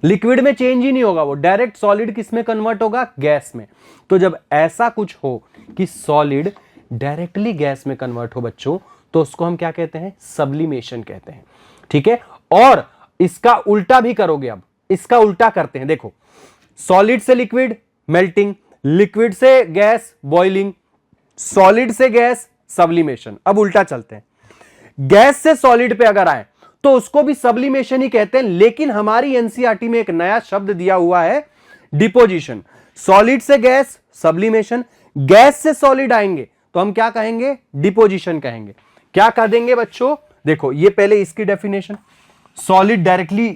Liquid में चेंज ही नहीं होगा, वो डायरेक्ट सॉलिड किसमें कन्वर्ट होगा, गैस में। तो जब ऐसा कुछ हो कि सॉलिड डायरेक्टली गैस में कन्वर्ट हो बच्चों, तो उसको हम क्या कहते हैं, सब्लिमेशन कहते हैं। ठीक है, और इसका उल्टा भी करोगे। अब इसका उल्टा करते हैं, देखो, सॉलिड से लिक्विड मेल्टिंग, लिक्विड से गैस बॉइलिंग, सॉलिड से गैस सब्लिमेशन। अब उल्टा चलते हैं, गैस से सॉलिड पे अगर आए तो उसको भी सब्लिमेशन ही कहते हैं, लेकिन हमारी एनसीईआरटी में एक नया शब्द दिया हुआ है, डिपोजिशन। सॉलिड से गैस सब्लिमेशन, गैस से सॉलिड आएंगे तो हम क्या कहेंगे, डिपोजिशन कहेंगे। क्या कह देंगे बच्चों, देखो ये पहले इसकी डेफिनेशन, सॉलिड डायरेक्टली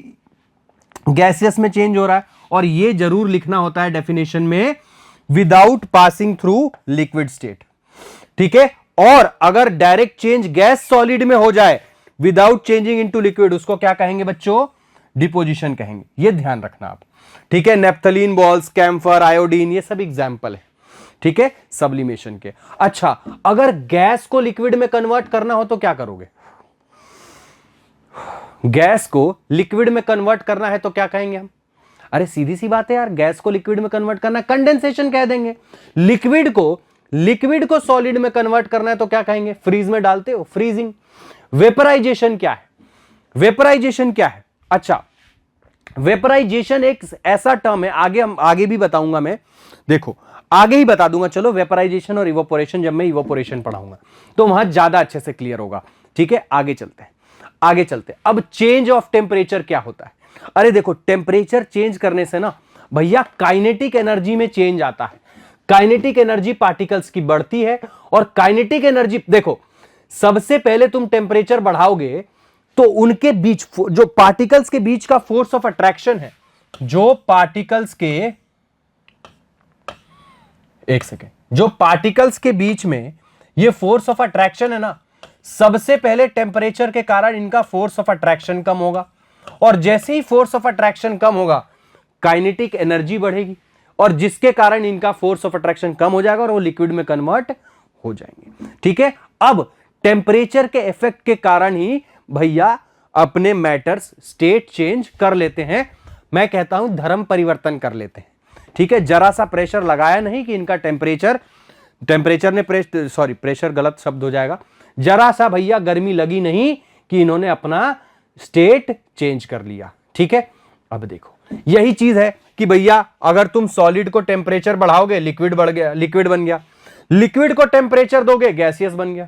गैसियस में चेंज हो रहा है, और ये जरूर लिखना होता है डेफिनेशन में, without passing through liquid state. ठीक है, और अगर डायरेक्ट चेंज गैस सॉलिड में हो जाए विदाउट चेंजिंग इनटू लिक्विड, उसको क्या कहेंगे बच्चों, डिपोजिशन कहेंगे। ये ध्यान रखना आप। ठीक है, नेप्थलीन बॉल्स, कैम्फर, आयोडीन, ये सब एग्जाम्पल है। ठीक है, सब्लिमेशन के। अच्छा, अगर गैस को लिक्विड में कन्वर्ट करना हो तो क्या करोगे, गैस को लिक्विड में कन्वर्ट करना है तो क्या कहेंगे हम, अरे सीधी सी बात है यार, गैस को लिक्विड में कन्वर्ट करना है, कंडेंसेशन कह देंगे। लिक्विड को सॉलिड में कन्वर्ट करना है तो क्या कहेंगे, फ्रीज में डालते हो, फ्रीजिंग। वेपराइजेशन क्या है, वेपराइजेशन क्या है, अच्छा, वेपराइजेशन एक ऐसा टर्म है, आगे भी बताऊंगा मैं, देखो आगे ही बता दूंगा। चलो, वेपराइजेशन और इवोपोरेशन जब मैं इवोपोरेशन पढ़ाऊंगा तो वहां ज्यादा अच्छे से क्लियर होगा। ठीक है, आगे चलते हैं, आगे चलते हैं। अब चेंज ऑफ टेम्परेचर क्या होता है, अरे देखो, टेम्परेचर चेंज करने से ना भैया काइनेटिक एनर्जी में चेंज आता है। काइनेटिक एनर्जी पार्टिकल्स की बढ़ती है, और काइनेटिक एनर्जी, देखो सबसे पहले तुम टेम्परेचर बढ़ाओगे तो उनके बीच जो पार्टिकल्स के बीच का फोर्स ऑफ अट्रैक्शन है, जो पार्टिकल्स के, एक सेकेंड, जो पार्टिकल्स के बीच में ये फोर्स ऑफ अट्रैक्शन है ना, सबसे पहले टेम्परेचर के कारण इनका फोर्स ऑफ अट्रैक्शन कम होगा, और जैसे ही फोर्स ऑफ अट्रैक्शन कम होगा काइनेटिक एनर्जी बढ़ेगी, और जिसके कारण इनका फोर्स ऑफ अट्रैक्शन कम हो जाएगा और वो लिक्विड में कन्वर्ट हो जाएंगे। ठीक है, अब टेम्परेचर के इफेक्ट के कारण ही भैया अपने मैटर्स स्टेट चेंज कर लेते हैं। मैं कहता हूं धर्म परिवर्तन कर लेते हैं। ठीक है, जरा सा प्रेशर लगाया नहीं कि इनका टेम्परेचर ने प्रेशर गलत शब्द हो जाएगा, जरा सा भैया गर्मी लगी नहीं कि इन्होंने अपना स्टेट चेंज कर लिया। ठीक है, अब देखो यही चीज है कि भैया अगर तुम सॉलिड को टेम्परेचर बढ़ाओगे लिक्विड बढ़ गया, लिक्विड बन गया, लिक्विड को टेम्परेचर दोगे गैसियस बन गया।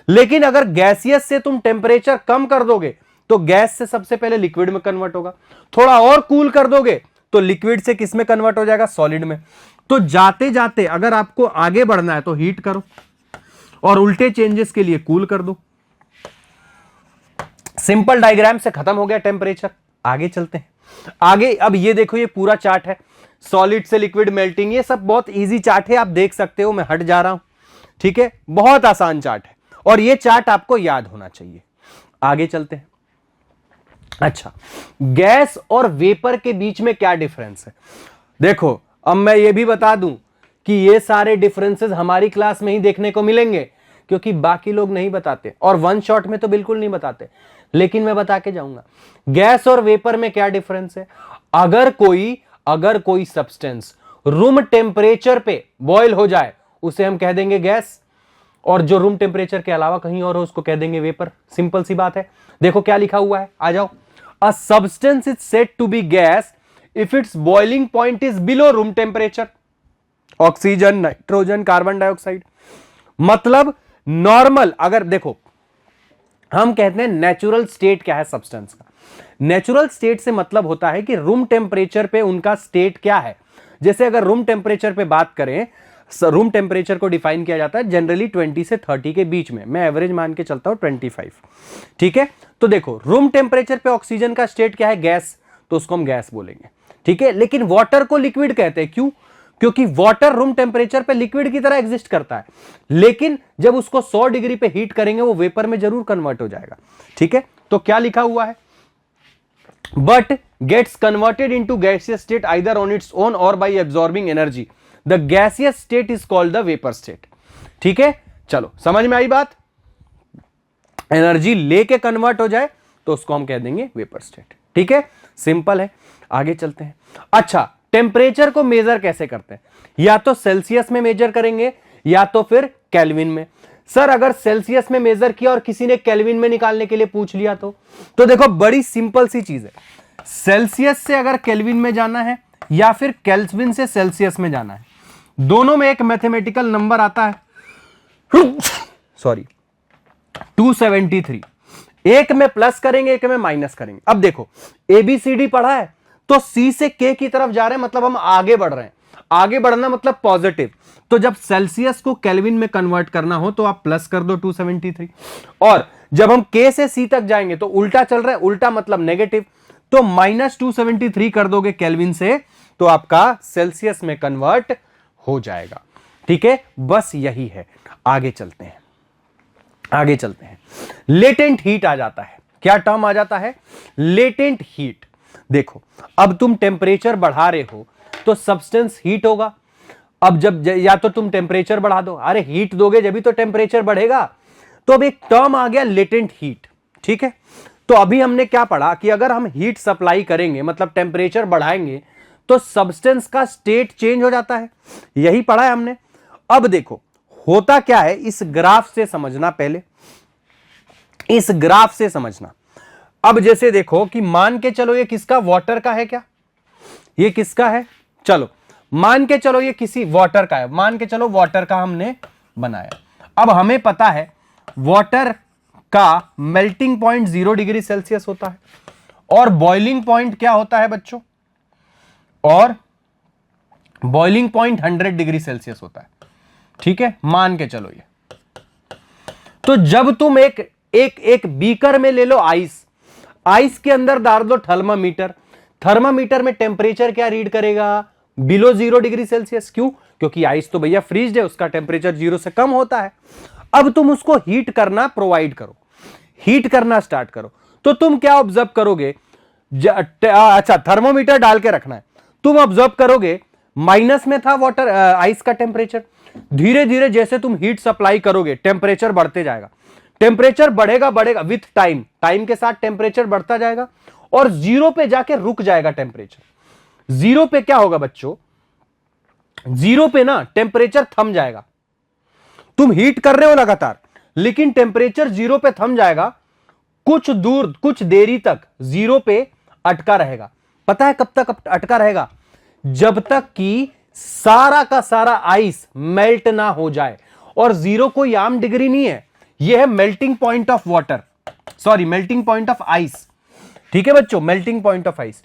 लेकिन अगर गैसियस से तुम टेम्परेचर कम कर दोगे तो गैस से सबसे पहले लिक्विड में कन्वर्ट होगा, थोड़ा और कूल कर दोगे तो लिक्विड से किस में कन्वर्ट हो जाएगा, सॉलिड में। तो जाते जाते अगर आपको आगे बढ़ना है तो हीट करो, और उल्टे चेंजेस के लिए कूल कर दो। सिंपल डायग्राम से खत्म हो गया टेम्परेचर। आगे चलते हैं, आगे अब ये देखो, ये पूरा चार्ट है, सॉलिड से लिक्विड मेल्टिंग, ये सब बहुत इजी चार्ट है, आप देख सकते हो, मैं हट जा रहा हूं। ठीक है, बहुत आसान चार्ट है, और ये चार्ट आपको याद होना चाहिए। आगे चलते हैं, अच्छा, गैस और वेपर के बीच में क्या डिफरेंस है? देखो, अब मैं ये भी बता दूं कि ये सारे डिफरेंसेस हमारी क्लास में ही देखने को मिलेंगे, क्योंकि बाकी लोग नहीं बताते और वन शॉट में तो बिल्कुल नहीं बताते, लेकिन मैं बता के जाऊंगा। गैस और वेपर में क्या डिफरेंस है? अगर कोई सब्सटेंस रूम टेम्परेचर पे बॉयल हो जाए उसे हम कह देंगे गैस, और जो रूम टेम्परेचर के अलावा कहीं और हो उसको कह देंगे वेपर। सिंपल सी बात है। देखो क्या लिखा हुआ है, आ जाओ। A substance is said to be gas if it's boiling point is below room temperature. Oxygen, nitrogen, carbon dioxide. मतलब नॉर्मल, अगर देखो हम कहते हैं नेचुरल स्टेट क्या है सब्सटेंस का। नेचुरल स्टेट से मतलब होता है कि रूम टेम्परेचर पे उनका स्टेट क्या है। जैसे अगर रूम टेम्परेचर पे बात करें, रूम टेम्परेचर को डिफाइन किया जाता है जनरली 20 से 30 के बीच में, मैं एवरेज मान के चलता हूं 25। ठीक है, तो देखो रूम टेम्परेचर पे ऑक्सीजन का स्टेट क्या है? गैस, तो उसको हम गैस बोलेंगे। ठीक है, लेकिन वाटर को लिक्विड कहते हैं। क्यों? क्योंकि वाटर रूम टेम्परेचर पे लिक्विड की तरह एग्जिस्ट करता है, लेकिन जब उसको 100 डिग्री पे हीट करेंगे वो वेपर में जरूर कन्वर्ट हो जाएगा। ठीक है, तो क्या लिखा हुआ है? But gets converted into gaseous state either on its own और by absorbing energy. The gaseous state is called the vapour state. ठीक है, चलो समझ में आई बात? एनर्जी लेके कन्वर्ट हो जाए तो उसको हम कह देंगे वेपर स्टेट। ठीक है, सिंपल है। आगे चलते हैं। अच्छा, टेम्परेचर को मेजर कैसे करते हैं? या तो सेल्सियस में मेजर करेंगे या तो फिर केल्विन में। सर अगर सेल्सियस में मेजर किया और किसी ने केल्विन में निकालने के लिए पूछ लिया तो देखो बड़ी सिंपल सी चीज है। सेल्सियस से अगर केल्विन में जाना है या फिर केल्विन से सेल्सियस में जाना है, दोनों में एक मैथमेटिकल नंबर आता है सॉरी 273। एक में प्लस करेंगे, एक में माइनस करेंगे। अब देखो एबीसीडी पढ़ा है तो सी से के की तरफ जा रहे हैं, मतलब हम आगे बढ़ रहे हैं। आगे बढ़ना मतलब पॉजिटिव। तो जब सेल्सियस को केल्विन में कन्वर्ट करना हो तो आप प्लस कर दो 273, और जब हम के से सी तक जाएंगे तो उल्टा चल रहा है, उल्टा मतलब नेगेटिव, तो माइनस 273 कर दोगे केल्विन से तो आपका सेल्सियस में कन्वर्ट हो जाएगा। ठीक है, बस यही है। आगे चलते हैं, आगे चलते हैं। लेटेंट हीट आ जाता है। क्या टर्म आ जाता है? Latent heat. देखो अब तुम टेम्परेचर बढ़ा रहे हो तो सब्सटेंस हीट होगा। अब जब या तो तुम टेम्परेचर बढ़ा दो, अरे हीट दोगे जब भी तो टेम्परेचर बढ़ेगा। तो अब एक टर्म आ गया लेटेंट हीट। ठीक है, तो अभी हमने क्या पढ़ा कि अगर हम हीट सप्लाई करेंगे मतलब टेम्परेचर बढ़ाएंगे तो सब्सटेंस का स्टेट चेंज हो जाता है, यही पढ़ा है हमने। अब देखो होता क्या है, इस ग्राफ से समझना, पहले इस ग्राफ से समझना। अब जैसे देखो कि मान के चलो ये किसका, वाटर का है क्या? ये किसका है? चलो मान के चलो ये किसी वाटर का है, मान के चलो वाटर का हमने बनाया। अब हमें पता है वाटर का मेल्टिंग पॉइंट 0 डिग्री सेल्सियस होता है और बॉइलिंग पॉइंट क्या होता है बच्चों? और बॉइलिंग पॉइंट 100 डिग्री सेल्सियस होता है। ठीक है, मान के चलो ये। तो जब तुम एक बीकर में ले लो आइस के अंदर डाल दो थर्मामीटर में टेम्परेचर क्या रीड करेगा? Below 0 degree Celsius. क्यों? क्योंकि आइस तो भैया फ्रीज्ड है, उसका टेम्परेचर 0 से कम होता है। अब तुम उसको हीट करना प्रोवाइड करो, हीट करना स्टार्ट करो, तो तुम क्या ऑब्जर्व करोगे? अच्छा, थर्मोमीटर डाल के रखना है। तुम ऑब्जर्व करोगे माइनस में था वाटर आइस का टेम्परेचर, धीरे धीरे जैसे तुम हीट सप्लाई करोगे टेम्परेचर बढ़ते जाएगा, टेम्परेचर बढ़ेगा विथ टाइम के साथ टेम्परेचर बढ़ता जाएगा और 0 पे जाके रुक जाएगा टेम्परेचर। 0 पे क्या होगा बच्चों? 0 पे ना टेम्परेचर थम जाएगा। तुम हीट कर रहे हो लगातार लेकिन टेम्परेचर 0 पे थम जाएगा, कुछ दूर कुछ देरी तक 0 पे अटका रहेगा। पता है कब तक अटका रहेगा? जब तक कि सारा का सारा आइस मेल्ट ना हो जाए। और 0 कोई आम डिग्री नहीं है, यह है melting point of water, sorry melting point of ice. ठीक है बच्चों, मेल्टिंग पॉइंट ऑफ आइस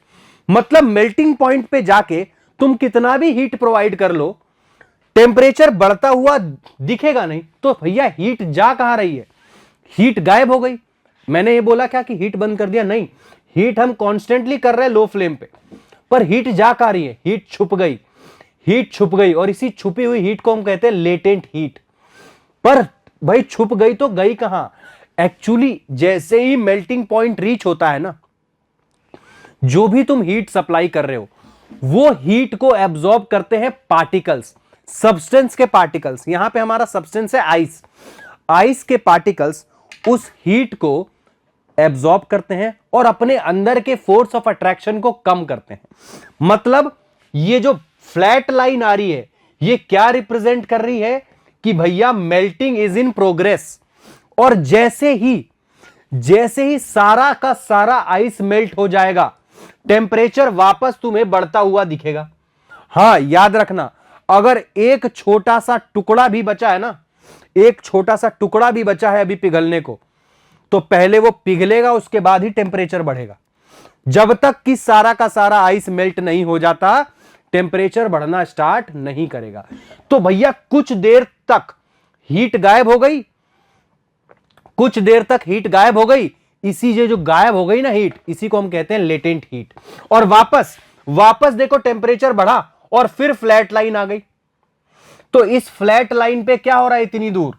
मतलब मेल्टिंग पॉइंट पे जाके तुम कितना भी हीट प्रोवाइड कर लो, टेम्परेचर बढ़ता हुआ दिखेगा नहीं। तो भैया हीट जा कहां रही है? हीट गायब हो गई। मैंने ये बोला क्या कि हीट बंद कर दिया? नहीं, हीट हम कॉन्स्टेंटली कर रहे हैं लो फ्लेम पे, पर हीट जा कहां रही है? हीट छुप गई, हीट छुप गई। और इसी छुपी हुई हीट को हम कहते हैं लेटेंट हीट। पर भाई छुप गई तो गई कहां? एक्चुअली जैसे ही मेल्टिंग पॉइंट रीच होता है ना, जो भी तुम हीट सप्लाई कर रहे हो वो हीट को एब्जॉर्ब करते हैं पार्टिकल्स, सब्सटेंस के पार्टिकल्स। यहां पे हमारा सब्सटेंस है आइस, आइस के पार्टिकल्स उस हीट को एब्जॉर्ब करते हैं और अपने अंदर के फोर्स ऑफ अट्रैक्शन को कम करते हैं। मतलब ये जो फ्लैट लाइन आ रही है ये क्या रिप्रेजेंट कर रही है कि भैया मेल्टिंग इज इन प्रोग्रेस। और जैसे ही सारा का सारा आइस मेल्ट हो जाएगा टेम्परेचर वापस तुम्हें बढ़ता हुआ दिखेगा। हां याद रखना, अगर एक छोटा सा टुकड़ा भी बचा है ना, एक छोटा सा टुकड़ा भी बचा है अभी पिघलने को, तो पहले वो पिघलेगा उसके बाद ही टेम्परेचर बढ़ेगा। जब तक कि सारा का सारा आइस मेल्ट नहीं हो जाता टेम्परेचर बढ़ना स्टार्ट नहीं करेगा। तो भैया कुछ देर तक हीट गायब हो गई, कुछ देर तक हीट गायब हो गई, इसी जो गायब हो गई ना हीट, इसी को हम कहते हैं लेटेंट हीट। और वापस देखो टेम्परेचर बढ़ा और फिर फ्लैट लाइन आ गई। तो इस फ्लैट लाइन पे क्या हो रहा है इतनी दूर,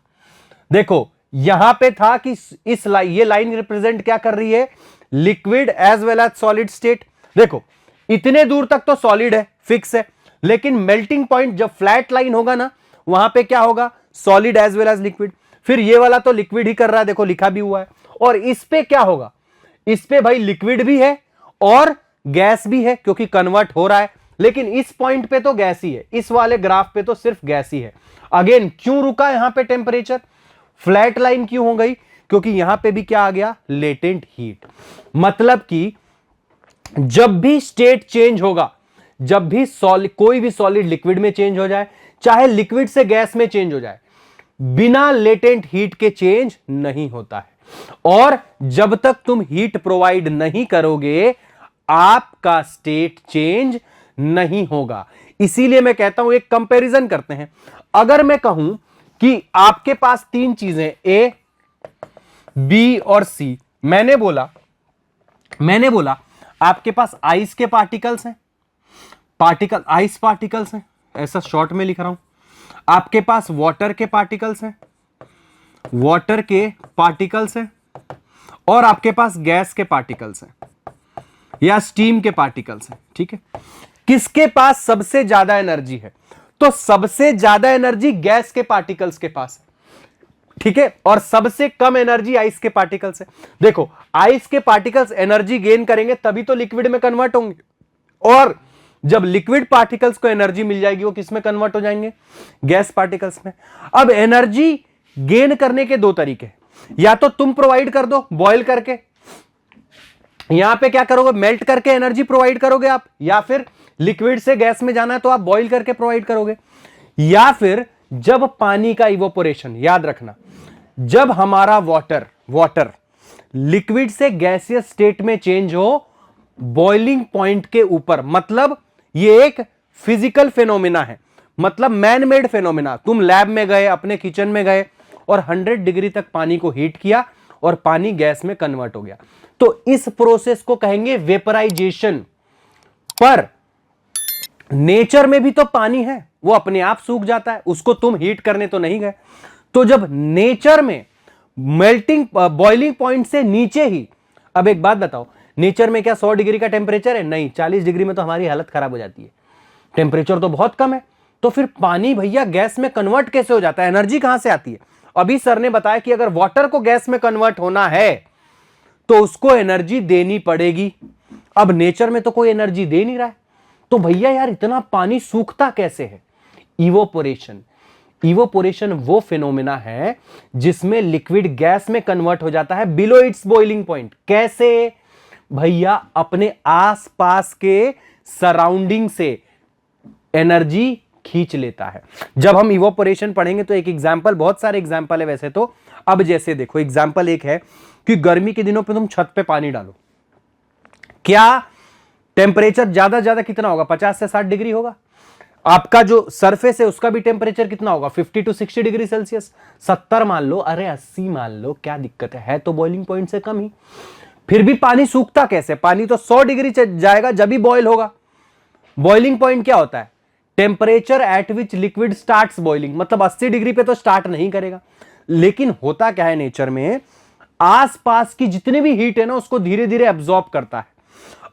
देखो यहां पे था कि ये लाइन रिप्रेजेंट क्या कर रही है, liquid as well as solid state. देखो इतने दूर तक तो सॉलिड है, फिक्स है, लेकिन मेल्टिंग पॉइंट जब फ्लैट लाइन होगा ना वहां पे क्या होगा, solid as well as liquid. फिर ये वाला तो लिक्विड ही कर रहा है, देखो लिखा भी हुआ है। और इस पे क्या होगा, इस पे भाई लिक्विड भी है और गैस भी है क्योंकि कन्वर्ट हो रहा है, लेकिन इस पॉइंट पे तो गैस ही है, इस वाले ग्राफ पे तो सिर्फ गैस ही है। अगेन क्यों रुका यहां पे टेम्परेचर, फ्लैट लाइन क्यों हो गई, क्योंकि यहां पे भी क्या आ गया, लेटेंट हीट। मतलब कि जब भी स्टेट चेंज होगा, जब भी कोई भी सॉलिड लिक्विड में चेंज हो जाए, चाहे लिक्विड से गैस में चेंज हो जाए, बिना लेटेंट हीट के चेंज नहीं होता है। और जब तक तुम हीट प्रोवाइड नहीं करोगे आपका स्टेट चेंज नहीं होगा। इसीलिए मैं कहता हूं एक कंपैरिजन करते हैं। अगर मैं कहूं कि आपके पास तीन चीजें ए, बी और सी, मैंने बोला आपके पास आइस के पार्टिकल्स हैं, आइस पार्टिकल्स हैं, ऐसा शॉर्ट में लिख रहा हूं। आपके पास वाटर के पार्टिकल्स हैं, वाटर के पार्टिकल्स हैं, और आपके पास गैस के पार्टिकल्स हैं या स्टीम के पार्टिकल्स हैं। ठीक है, किसके पास सबसे ज्यादा एनर्जी है, तो सबसे ज्यादा एनर्जी गैस के पार्टिकल्स के पास है। ठीक है, और सबसे कम एनर्जी आइस के पार्टिकल्स है। देखो आइस के पार्टिकल्स एनर्जी गेन करेंगे तभी तो लिक्विड में कन्वर्ट होंगे, और जब लिक्विड पार्टिकल्स को एनर्जी मिल जाएगी वो किस में कन्वर्ट हो जाएंगे, गैस पार्टिकल्स में। अब एनर्जी गेन करने के दो तरीके, या तो तुम प्रोवाइड कर दो बॉयल करके, यहां पे क्या करोगे, मेल्ट करके एनर्जी प्रोवाइड करोगे आप, या फिर लिक्विड से गैस में जाना है तो आप बॉयल करके प्रोवाइड करोगे, या फिर जब पानी का इवोपोरेशन, याद रखना जब हमारा वाटर लिक्विड से गैसियस स्टेट में चेंज हो बॉइलिंग पॉइंट के ऊपर, मतलब ये एक फिजिकल फेनोमेना है, मतलब मैन मेड फेनोमेना। तुम लैब में गए, अपने किचन में गए और 100 डिग्री तक पानी को हीट किया और पानी गैस में कन्वर्ट हो गया, तो इस प्रोसेस को कहेंगे वेपराइजेशन। पर नेचर में भी तो पानी है, वो अपने आप सूख जाता है, उसको तुम हीट करने तो नहीं गए। तो जब नेचर में मेल्टिंग बॉइलिंग पॉइंट से नीचे ही, अब एक बात बताओ, नेचर में क्या 100 डिग्री का टेम्परेचर है, नहीं, 40 डिग्री में तो हमारी हालत खराब हो जाती है, टेम्परेचर तो बहुत कम है। तो फिर पानी भैया गैस में कन्वर्ट कैसे हो जाता है, एनर्जी कहां से आती है। अभी सर ने बताया कि अगर वाटर को गैस में कन्वर्ट होना है तो उसको एनर्जी देनी पड़ेगी। अब नेचर में तो कोई एनर्जी दे नहीं रहा है, तो भैया यार इतना पानी सूखता कैसे है। इवोपोरेशन वो फिनोमेना है जिसमें लिक्विड गैस में कन्वर्ट हो जाता है बिलो इट्स बॉइलिंग पॉइंट। कैसे भैया, अपने आसपास के सराउंडिंग से एनर्जी खींच लेता है। जब हम इवोपोरेशन पढ़ेंगे तो एक एग्जांपल, बहुत सारे एग्जांपल है वैसे तो। अब जैसे देखो एग्जांपल एक है कि गर्मी के दिनों पे तुम छत पे पानी डालो, क्या टेम्परेचर ज्यादा कितना होगा, 50 से 60 डिग्री होगा। आपका जो सरफेस है उसका भी टेम्परेचर कितना होगा, 50 to 60 डिग्री सेल्सियस। 70 मान लो, अरे 80 मान लो, क्या दिक्कत है तो बॉइलिंग पॉइंट से कम ही। फिर भी पानी सूखता कैसे, पानी तो 100 डिग्री जाएगा जब भी बॉयल होगा। बॉइलिंग पॉइंट क्या होता है, temperature at which liquid starts boiling, मतलब 80 डिग्री पे तो स्टार्ट नहीं करेगा। लेकिन होता क्या है नेचर में, आसपास की जितनी भी हीट है ना उसको धीरे धीरे एब्जॉर्ब करता है।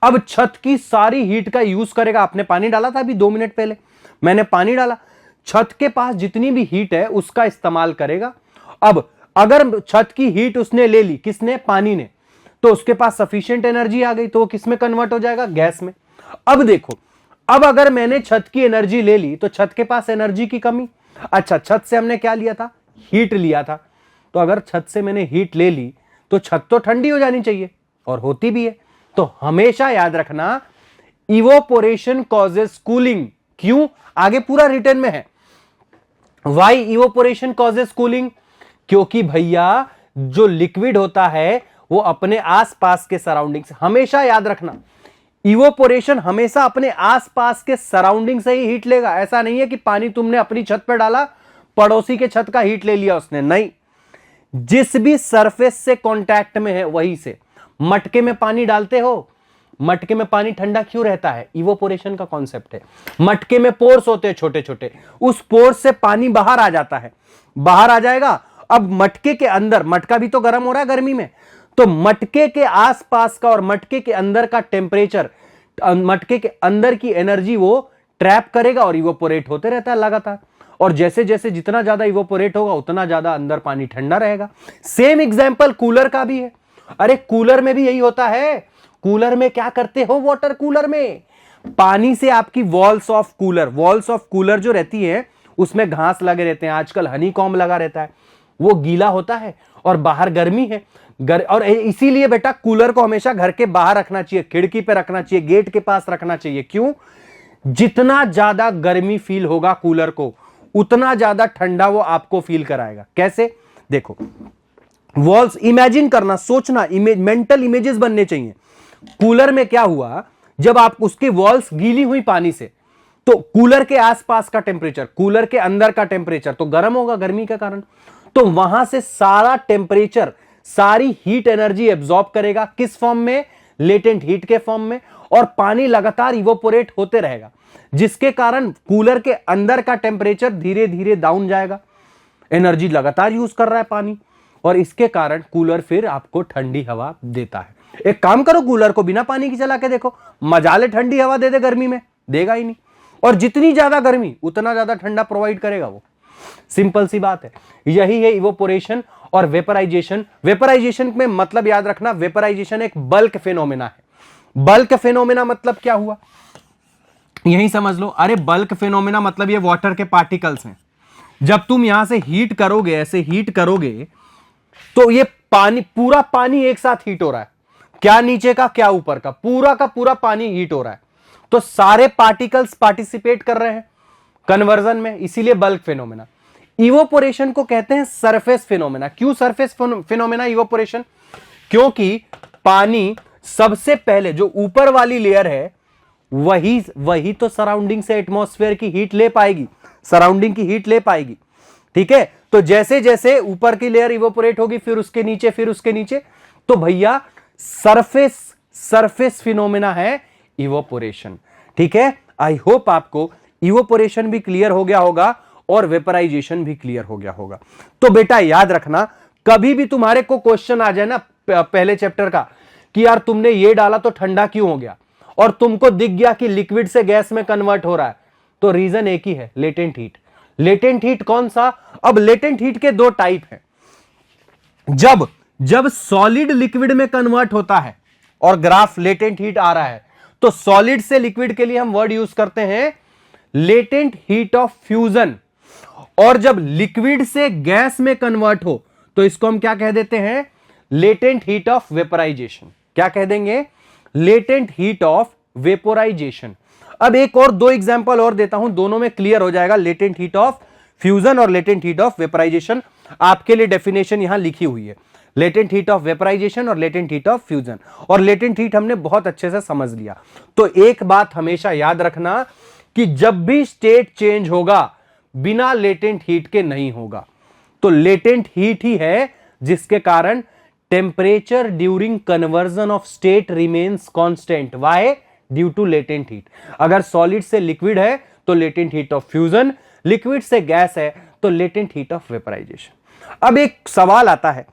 अब छत की सारी हीट का यूज करेगा। आपने पानी डाला था अभी 2 मिनट पहले, मैंने पानी डाला, छत के पास जितनी भी हीट है उसका इस्तेमाल करेगा। अब अगर छत की हीट उसने ले ली, किसने? पानी ने, तो उसके पास सफिशिएंट एनर्जी आ गई, तो वो किस में कन्वर्ट हो जाएगा? गैस में। अब देखो, अब अगर मैंने छत की एनर्जी ले ली तो छत के पास एनर्जी की कमी। अच्छा, छत से हमने क्या लिया था? हीट लिया था। तो अगर छत से मैंने हीट ले ली तो छत तो ठंडी हो जानी चाहिए, और होती भी है। तो हमेशा याद रखना, इवोपोरेशन कॉजेस कूलिंग। क्यों? आगे पूरा रिटर्न में है। Why evaporation causes cooling? क्योंकि भैया जो लिक्विड होता है वो अपने आसपास के सराउंडिंग से, हमेशा याद रखना, इवोपोरेशन हमेशा अपने आसपास के सराउंडिंग से ही हीट लेगा। ऐसा नहीं है कि पानी तुमने अपनी छत पर डाला, पड़ोसी के छत का हीट ले लिया उसने, नहीं। जिस भी सरफेस से कांटेक्ट में है वही से। मटके में पानी डालते हो, मटके में पानी ठंडा क्यों रहता है? इवोपोरेशन का कॉन्सेप्ट है। मटके में पोर्स होते हैं छोटे छोटे, उस पोर्स से पानी बाहर आ जाता है, बाहर आ जाएगा। अब मटके के अंदर, मटका भी तो गर्म हो रहा है गर्मी में, तो मटके के आसपास का और मटके के अंदर का टेम्परेचर, मटके के अंदर की एनर्जी वो ट्रैप करेगा और इवोपोरेट होते रहता है लगातार। और जैसे जैसे जितना ज्यादा इवोपोरेट होगा उतना ज्यादा अंदर पानी ठंडा रहेगा। सेम एग्जांपल कूलर का भी है। अरे कूलर में भी यही होता है। कूलर में क्या करते हो? वाटर कूलर में पानी से आपकी वॉल्स ऑफ कूलर जो रहती है उसमें घास लगे रहते हैं, आजकल हनी कॉम्ब लगा रहता है, वो गीला होता है और बाहर गर्मी है। और इसीलिए बेटा कूलर को हमेशा घर के बाहर रखना चाहिए, खिड़की पे रखना चाहिए, गेट के पास रखना चाहिए। क्यों? जितना ज्यादा गर्मी फील होगा कूलर को, उतना ज्यादा ठंडा वो आपको फील कराएगा। कैसे? देखो, वॉल्स इमेजिन करना, सोचना, मेंटल इमेजेस बनने चाहिए। कूलर में क्या हुआ, जब आप उसकी वॉल्स गीली हुई पानी से, तो कूलर के आसपास का टेम्परेचर, कूलर के अंदर का टेम्परेचर तो गर्म होगा गर्मी के कारण, तो वहां से सारा टेम्परेचर, सारी हीट एनर्जी एब्जॉर्ब करेगा। किस फॉर्म में? लेटेंट हीट के फॉर्म में। और पानी लगातार इवोपोरेट होते रहेगा, जिसके कारण कूलर के अंदर का टेम्परेचर धीरे धीरे डाउन जाएगा। एनर्जी लगातार यूज कर रहा है पानी, और इसके कारण कूलर फिर आपको ठंडी हवा देता है। एक काम करो, कूलर को बिना पानी की चला के देखो, मजाले ठंडी हवा दे दे गर्मी में, देगा ही नहीं। और जितनी ज्यादा गर्मी उतना ज्यादा ठंडा प्रोवाइड करेगा वो। सिंपल सी बात है। यही है इवोपोरेशन और वेपराइजेशन। वेपराइजेशन में मतलब याद रखना, वेपराइजेशन एक बल्क फेनोमेना है। बल्क फेनोमेना मतलब क्या हुआ, यही समझ लो। अरे बल्क फेनोमेना मतलब ये वाटर के पार्टिकल्स हैं। जब तुम यहां से हीट करोगे, ऐसे हीट करोगे, तो ये पानी, पूरा पानी एक साथ हीट हो रहा है। क्या नीचे का क्या ऊपर का पूरा पानी हीट हो रहा है। तो सारे पार्टिकल्स पार्टिसिपेट कर रहे हैं कन्वर्जन में, इसीलिए बल्क फेनोमेना। इवोपोरेशन को कहते हैं सरफेस फेनोमेना। क्यों सरफेस फेनोमेना इवोपोरेशन? क्योंकि पानी सबसे पहले जो ऊपर वाली लेयर है वही तो सराउंडिंग से एटमॉस्फेयर की हीट ले पाएगी, सराउंडिंग की हीट ले पाएगी। ठीक है, तो जैसे जैसे ऊपर की लेयर इवोपोरेट होगी, फिर उसके नीचे, फिर उसके नीचे, तो भैया सरफेस फिनोमेना है इवोपोरेशन। ठीक है, आई होप आपको इवोपोरेशन भी क्लियर हो गया होगा और वेपराइजेशन भी क्लियर हो गया होगा। तो बेटा याद रखना, कभी भी तुम्हारे को क्वेश्चन आ जाए ना पहले चैप्टर का कि यार तुमने ये डाला तो ठंडा क्यों हो गया, और तुमको दिख गया कि लिक्विड से गैस में कन्वर्ट हो रहा है, तो रीजन एक ही है, लेटेंट हीट। लेटेंट हीट कौन सा? अब लेटेंट हीट के दो टाइप हैं। जब सॉलिड लिक्विड में कन्वर्ट होता है और ग्राफ लेटेंट हीट आ रहा है, तो सॉलिड से लिक्विड के लिए हम वर्ड यूज करते हैं लेटेंट हीट ऑफ फ्यूजन। और जब लिक्विड से गैस में कन्वर्ट हो तो इसको हम क्या कह देते हैं? Latent heat of vaporisation. क्या कह देंगे? Latent heat of vaporisation. अब एक और दो एग्जांपल और देता हूं, दोनों में क्लियर हो जाएगा, लेटेंट हीट ऑफ फ्यूजन और लेटेंट हीट ऑफ वेपोराइजेशन। आपके लिए डेफिनेशन यहां लिखी हुई है, लेटेंट हीट ऑफ वेपोराइजेशन और लेटेंट हीट ऑफ फ्यूजन। और लेटेंट हीट हमने बहुत अच्छे से समझ लिया। तो एक बात हमेशा याद रखना कि जब भी स्टेट चेंज होगा बिना लेटेंट हीट के नहीं होगा। तो लेटेंट हीट ही है जिसके कारण temperature during conversion of state remains constant. Why? Due to latent heat. अगर सॉलिड से लिक्विड है तो latent heat of fusion, liquid से गैस है तो लेटेंट हीट ऑफ वेपोराइजेशन। अब एक सवाल आता है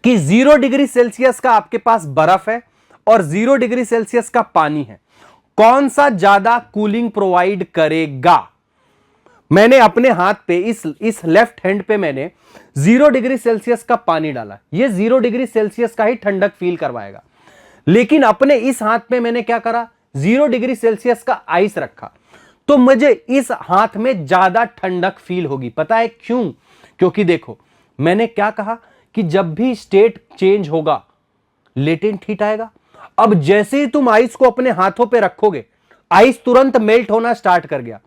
कि 0 डिग्री सेल्सियस का आपके पास बर्फ है और 0 डिग्री सेल्सियस का पानी है, कौन सा ज्यादा कूलिंग प्रोवाइड करेगा? मैंने अपने हाथ पे इस लेफ्ट हैंड पे मैंने 0 डिग्री सेल्सियस का पानी डाला, ये 0 डिग्री सेल्सियस का ही ठंडक फील करवाएगा। लेकिन अपने इस हाथ पे मैंने क्या करा, 0 डिग्री सेल्सियस का आइस रखा, तो मुझे इस हाथ में ज्यादा ठंडक फील होगी। पता है क्यों? क्योंकि देखो, मैंने क्या कहा कि जब भी स्टेट चेंज होगा लेटेंट हीट आएगा। अब जैसे ही तुम आइस को अपने हाथों पे रखोगे, आइस तुरंत मेल्ट होना स्टार्ट कर गया।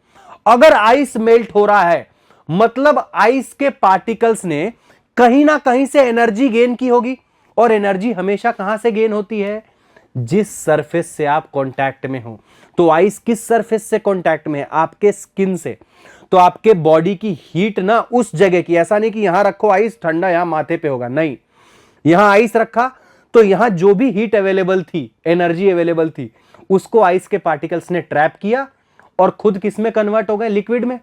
अगर आइस मेल्ट हो रहा है, मतलब आइस के पार्टिकल्स ने कहीं ना कहीं से एनर्जी गेन की होगी, और एनर्जी हमेशा कहां से गेन होती है? जिस सरफेस से आप कांटेक्ट में हो। तो आइस किस सरफेस से कांटेक्ट में है? आपके स्किन से। तो आपके बॉडी की हीट ना उस जगह की, ऐसा नहीं कि यहां रखो आइस ठंडा यहां माथे पे होगा, नहीं, यहां आइस रखा तो यहां जो भी हीट अवेलेबल थी, एनर्जी अवेलेबल थी, उसको आइस के पार्टिकल्स ने ट्रैप किया और खुद किस में कन्वर्ट हो गए? लिक्विड में।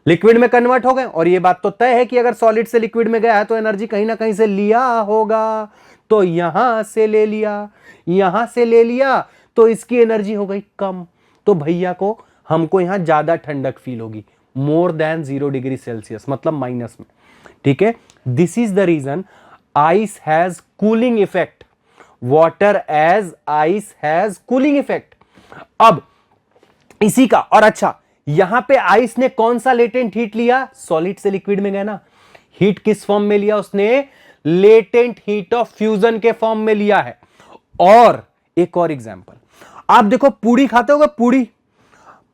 लिक्विड में कन्वर्ट हो गए। और यह बात तो तय है कि अगर सॉलिड से लिक्विड में गया है तो एनर्जी कहीं ना कहीं से लिया होगा। तो यहां से ले लिया, यहां से ले लिया, तो इसकी एनर्जी हो गई कम। तो भैया को हमको यहां ज्यादा ठंडक फील होगी, मोर देन 0 डिग्री सेल्सियस, मतलब माइनस में। ठीक है, this is the reason ice has cooling effect, water as ice has cooling effect. अब इसी का, और अच्छा, यहां पे आइस ने कौन सा लेटेंट हीट लिया? सॉलिड से लिक्विड में गया ना, हीट किस फॉर्म में लिया उसने? लेटेंट हीट ऑफ फ्यूजन के फॉर्म में लिया है। और एक और एग्जांपल, आप देखो, पूड़ी खाते होगे,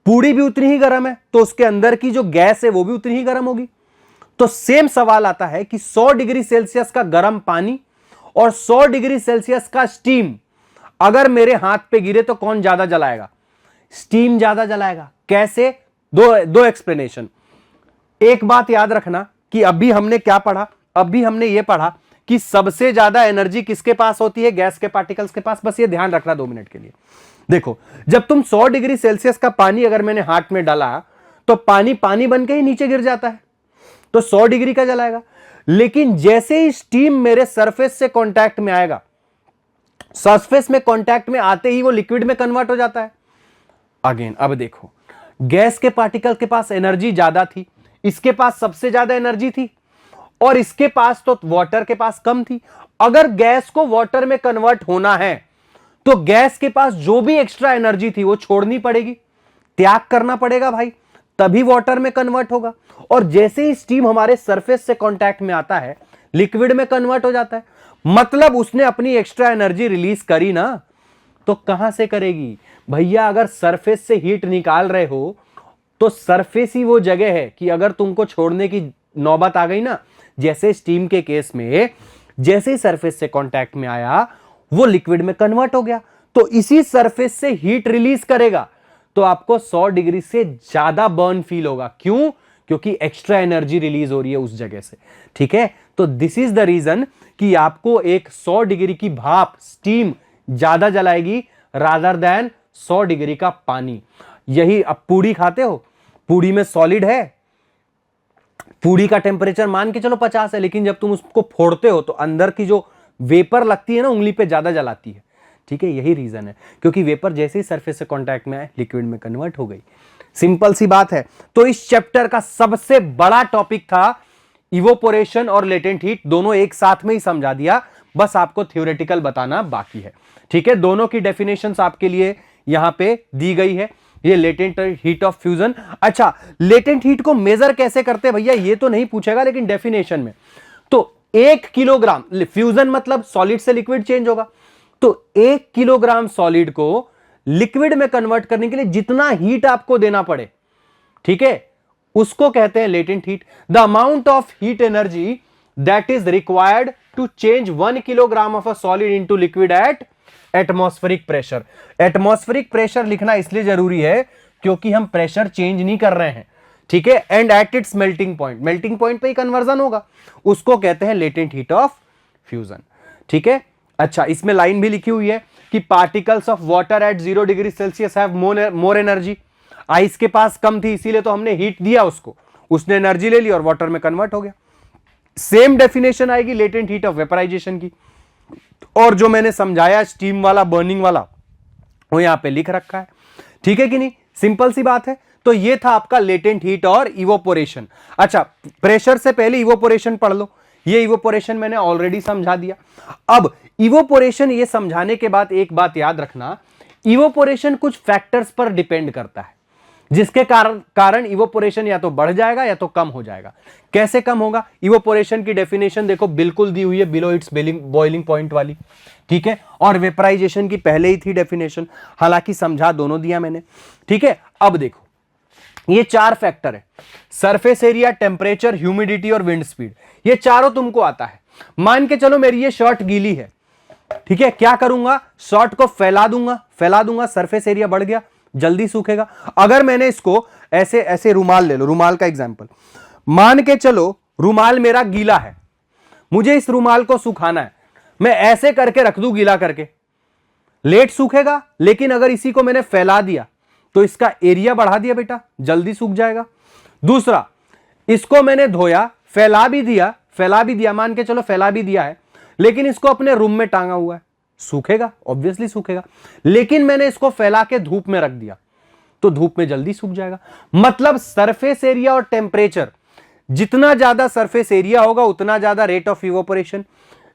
पूड़ी भी उतनी ही गर्म है, तो उसके अंदर की जो गैस है वो भी उतनी ही गर्म होगी। तो सेम सवाल आता है कि 100 डिग्री सेल्सियस का गर्म पानी और 100 डिग्री सेल्सियस का स्टीम अगर मेरे हाथ पे गिरे तो कौन ज्यादा जलाएगा? स्टीम ज्यादा जलाएगा। कैसे? दो एक्सप्लेनेशन। एक बात याद रखना कि अभी हमने क्या पढ़ा? अभी हमने यह पढ़ा कि सबसे ज्यादा एनर्जी किसके पास होती है? गैस के पार्टिकल्स के पास। बस ये ध्यान रखना 2 मिनट के लिए। देखो, जब तुम 100 डिग्री सेल्सियस का पानी अगर मैंने हाथ में डाला तो पानी पानी बन के ही नीचे गिर जाता है, तो 100 डिग्री का जलाएगा। लेकिन जैसे ही स्टीम मेरे सरफेस से कांटेक्ट में आएगा, सरफेस में कांटेक्ट में आते ही वो लिक्विड में कन्वर्ट हो जाता है। अगेन, अब देखो, गैस के पार्टिकल के पास एनर्जी ज्यादा थी, इसके पास सबसे ज्यादा एनर्जी थी, और इसके पास तो वाटर के पास कम थी। अगर गैस को वाटर में कन्वर्ट होना है तो गैस के पास जो भी एक्स्ट्रा एनर्जी थी वो छोड़नी पड़ेगी, त्याग करना पड़ेगा भाई, तभी वाटर में कन्वर्ट होगा। और जैसे ही स्टीम हमारे सरफेस से कांटेक्ट में आता है, लिक्विड में कन्वर्ट हो जाता है। मतलब उसने अपनी एक्स्ट्रा एनर्जी रिलीज करी ना, तो कहां से करेगी भैया? अगर सरफेस से हीट निकाल रहे हो तो सरफेस ही वो जगह है कि अगर तुमको छोड़ने की नौबत आ गई ना, जैसे स्टीम के केस में, जैसे ही सरफेस से कांटेक्ट में आया वो लिक्विड में कन्वर्ट हो गया, तो इसी सरफेस से हीट रिलीज करेगा, तो आपको 100 डिग्री से ज्यादा बर्न फील होगा। क्यों? क्योंकि एक्स्ट्रा एनर्जी रिलीज हो रही है उस जगह से। ठीक है, तो दिस इज द रीजन कि आपको एक 100 डिग्री की भाप, स्टीम ज्यादा जलाएगी रादर देन 100 डिग्री का पानी। यही, अब पूड़ी खाते हो, पूड़ी में सॉलिड है, पूड़ी का टेम्परेचर मान के चलो 50 है, लेकिन जब तुम उसको फोड़ते हो तो अंदर की जो वेपर लगती है ना, उंगली पे ज्यादा जलाती है। ठीक है, यही रीजन है, क्योंकि वेपर जैसे ही सरफेस से कांटेक्ट में आए लिक्विड में कन्वर्ट हो गई। सिंपल सी बात है। तो इस चैप्टर का सबसे बड़ा टॉपिक था इवोपोरेशन और लेटेंट हीट, दोनों एक साथ में ही समझा दिया, बस आपको थ्योरेटिकल बताना बाकी है। ठीक है, दोनों की डेफिनेशंस आपके लिए यहां पे दी गई है। ये लेटेंट हीट ऑफ फ्यूजन। अच्छा, लेटेंट हीट को मेजर कैसे करते हैं भैया, ये तो नहीं पूछेगा, लेकिन डेफिनेशन में तो 1 किलोग्राम फ्यूजन मतलब सॉलिड से लिक्विड चेंज होगा, तो 1 किलोग्राम सॉलिड को लिक्विड में कन्वर्ट करने के लिए जितना हीट आपको देना पड़े, ठीक है, उसको कहते हैं latent heat. The amount of heat energy that is required to change 1 kilogram of a solid into liquid at atmospheric pressure. Atmospheric pressure लिखना इसलिए जरूरी है क्योंकि हम प्रेशर चेंज नहीं कर रहे हैं। ठीक है, and at its melting point, melting point पे ही कन्वर्जन होगा, उसको कहते हैं लेटेंट हीट ऑफ फ्यूजन। ठीक है, अच्छा, इसमें लाइन भी लिखी हुई है कि particles of water at 0 degree Celsius have more energy. Ice के पास कम थी, इसीलिए तो हमने हीट दिया उसको, उसने एनर्जी ले ली और वाटर में कन्वर्ट हो गया। सेम डेफिनेशन आएगी लेटेंट हीट ऑफ वेपराइजेशन की। और जो मैंने समझाया स्टीम वाला बर्निंग वाला वो यहां पे लिख रखा है, ठीक है कि नहीं, सिंपल सी बात है। तो ये था आपका लेटेंट हीट और इवोपोरेशन। अच्छा, प्रेशर से पहले इवोपोरेशन पढ़ लो, ये इवोपोरेशन मैंने ऑलरेडी समझा दिया। अब इवोपोरेशन ये समझाने के बाद एक बात याद रखना, इवोपोरेशन कुछ फैक्टर्स पर डिपेंड करता है, जिसके कारण इवोपोरेशन या तो बढ़ जाएगा या तो कम हो जाएगा। कैसे कम होगा? इवोपोरेशन की डेफिनेशन देखो बिल्कुल दी हुई है, बिलो इट्स बॉइलिंग पॉइंट वाली, ठीक है, और वेपराइजेशन की पहले ही थी डेफिनेशन, हालांकि समझा दोनों दिया मैंने, ठीक है। अब देखो ये 4 फैक्टर है, सरफेस एरिया, टेम्परेचर, ह्यूमिडिटी और विंड स्पीड, ये चारों तुमको आता है। मान के चलो मेरी ये शर्ट गीली है, ठीक है, क्या करूंगा, शर्ट को फैला दूंगा, सरफेस एरिया बढ़ गया, जल्दी सूखेगा। अगर मैंने इसको ऐसे ऐसे रुमाल ले लो, रुमाल का एग्जांपल, मान के चलो रुमाल मेरा गीला है, मुझे इस रुमाल को सुखाना है, मैं ऐसे करके रख दूं गीला करके, लेट सूखेगा, लेकिन अगर इसी को मैंने फैला दिया तो इसका एरिया बढ़ा दिया बेटा, जल्दी सूख जाएगा। दूसरा, इसको मैंने धोया, फैला भी दिया, मान के चलो फैला भी दिया है, लेकिन इसको अपने रूम में टांगा हुआ है, सूखेगा, ऑब्वियसली सूखेगा। लेकिन मैंने इसको फैला के धूप में रख दिया तो धूप में जल्दी सूख जाएगा। मतलब सरफेस एरिया और टेम्परेचर, जितना ज्यादा सरफेस एरिया होगा उतना ज्यादा रेट ऑफ इवोपोरेशन,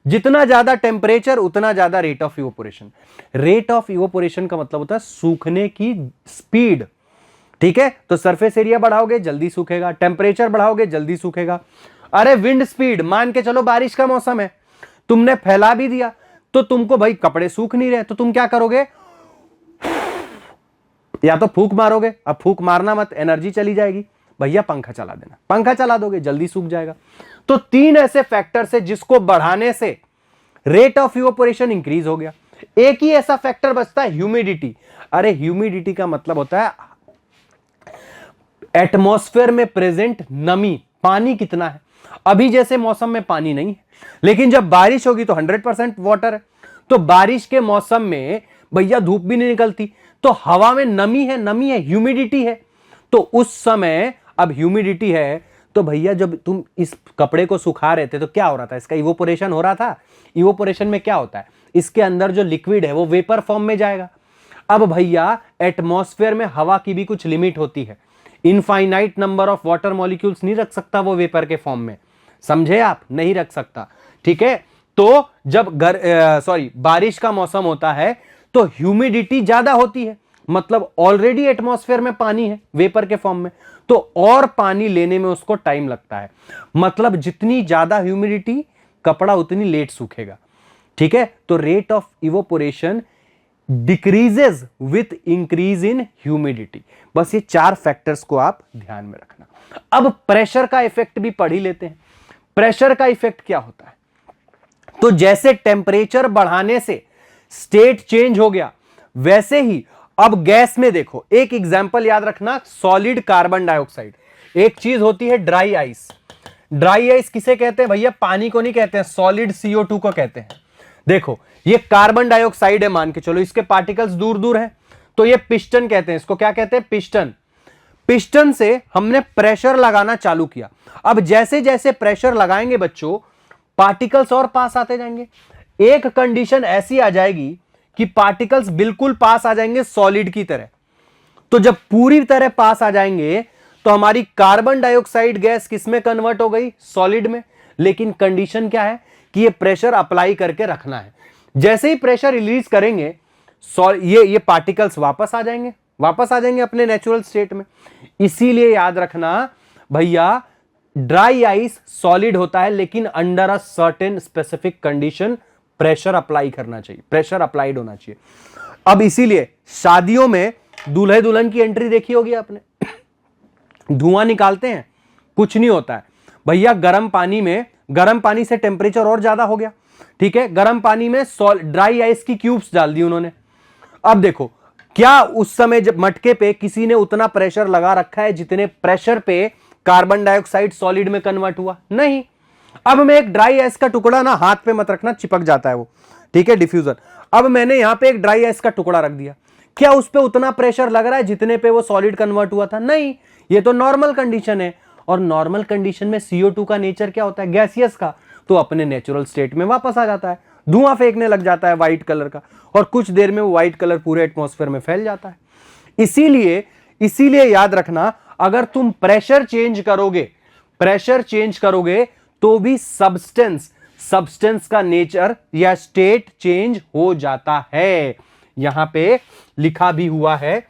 जितना ज्यादा टेम्परेचर उतना ज्यादा rate of evaporation. Rate of evaporation का मतलब होता है सूखने की स्पीड, ठीक है। तो सरफेस एरिया बढ़ाओगे जल्दी सूखेगा, टेम्परेचर बढ़ाओगे जल्दी सूखेगा। अरे विंड स्पीड, मान के चलो बारिश का मौसम है, तुमने फैला भी दिया तो तुमको भाई कपड़े सूख नहीं रहे, तो तुम क्या करोगे, या तो फूंक मारोगे। अब फूंक मारना मत, एनर्जी चली जाएगी, भैया पंखा चला देना, पंखा चला दोगे जल्दी सूख जाएगा। तो 3 ऐसे फैक्टर्स है जिसको बढ़ाने से रेट ऑफ इवोपोरेशन इंक्रीज हो गया। एक ही ऐसा फैक्टर बचता है, ह्यूमिडिटी। अरे ह्यूमिडिटी का मतलब होता है एटमॉस्फेयर में प्रेजेंट नमी, पानी कितना है। अभी जैसे मौसम में पानी नहीं है, लेकिन जब बारिश होगी तो 100% वाटर है। तो बारिश के मौसम में भैया धूप भी नहीं निकलती, तो हवा में नमी है, ह्यूमिडिटी है। तो उस समय अब ह्यूमिडिटी है, तो भैया जब तुम इस कपड़े को सुखा रहे थे तो क्या हो रहा था, इसका इवोपोरेशन हो रहा था। इवोपोरेशन में क्या होता है, इसके अंदर जो लिक्विड है वो वेपर फॉर्म में जाएगा। अब भैया एटमॉस्फेयर में हवा की भी कुछ लिमिट होती है, infinite number of water molecules नहीं रख सकता वो वेपर के फॉर्म में, समझे आप, नहीं रख सकता, ठीक है। तो जब बारिश का मौसम होता है तो ह्यूमिडिटी ज्यादा होती है, मतलब ऑलरेडी एटमॉस्फेयर में पानी है वेपर के फॉर्म में, तो और पानी लेने में उसको टाइम लगता है। मतलब जितनी ज्यादा ह्यूमिडिटी, कपड़ा उतनी लेट सूखेगा, ठीक है। तो rate of evaporation decreases with increase in humidity. बस ये 4 फैक्टर्स को आप ध्यान में रखना। अब प्रेशर का इफेक्ट भी पढ़ ही लेते हैं। प्रेशर का इफेक्ट क्या होता है, तो जैसे टेम्परेचर बढ़ाने से स्टेट चेंज हो गया, वैसे ही अब गैस में देखो, एक एग्जांपल याद रखना, सॉलिड कार्बन डाइऑक्साइड। एक चीज होती है ड्राई आइस। ड्राई आइस किसे कहते हैं भैया, पानी को नहीं कहते हैं, सॉलिड CO2 को कहते हैं। देखो ये कार्बन डाइऑक्साइड है, मान के चलो इसके पार्टिकल्स दूर दूर हैं, तो ये पिस्टन कहते हैं, इसको क्या कहते हैं, पिस्टन। पिस्टन से हमने प्रेशर लगाना चालू किया। अब जैसे जैसे प्रेशर लगाएंगे बच्चों, पार्टिकल्स और पास आते जाएंगे। एक कंडीशन ऐसी आ जाएगी कि पार्टिकल्स बिल्कुल पास आ जाएंगे सॉलिड की तरह। तो जब पूरी तरह पास आ जाएंगे तो हमारी कार्बन डाइऑक्साइड गैस किसमें कन्वर्ट हो गई, सॉलिड में। लेकिन कंडीशन क्या है कि ये प्रेशर अप्लाई करके रखना है। जैसे ही प्रेशर रिलीज करेंगे ये पार्टिकल्स वापस आ जाएंगे अपने नेचुरल स्टेट में। इसीलिए याद रखना भैया, ड्राई आइस सॉलिड होता है, लेकिन under a certain specific condition pressure apply करना चाहिए, प्रेशर अप्लाइड होना चाहिए। अब इसीलिए शादियों में दूल्हे दुल्हन की एंट्री देखी होगी आपने, धुआं निकालते हैं, कुछ नहीं होता है भैया। गर्म पानी से टेम्परेचर और ज्यादा हो गया, ठीक है। गर्म पानी में ड्राई आइस की क्यूब्स डाल दी उन्होंने। अब देखो क्या उस समय जब मटके पे किसी ने उतना प्रेशर लगा रखा है जितने प्रेशर पे कार्बन डाइऑक्साइड सॉलिड में कन्वर्ट हुआ, नहीं। अब मैं एक ड्राई आइस का टुकड़ा ना, हाथ पे मत रखना, चिपक जाता है वो, ठीक है, डिफ्यूजर। अब मैंने यहां पे एक ड्राई आइस का टुकड़ा रख दिया, क्या उस पे उतना प्रेशर लग रहा है जितने पे वो सॉलिड कन्वर्ट हुआ था, नहीं। ये तो नॉर्मल कंडीशन है, और नॉर्मल कंडीशन में CO2 का नेचर क्या होता है, गैसियस का, तो अपने नेचुरल स्टेट में वापस आ जाता है। धुआं फेंकने लग जाता है व्हाइट कलर का, और कुछ देर में वो व्हाइट कलर पूरे एटमॉस्फेयर में फैल जाता है। इसीलिए याद रखना, अगर तुम प्रेशर चेंज करोगे तो भी सब्सटेंस का नेचर या स्टेट चेंज हो जाता है। यहां पे लिखा भी हुआ है,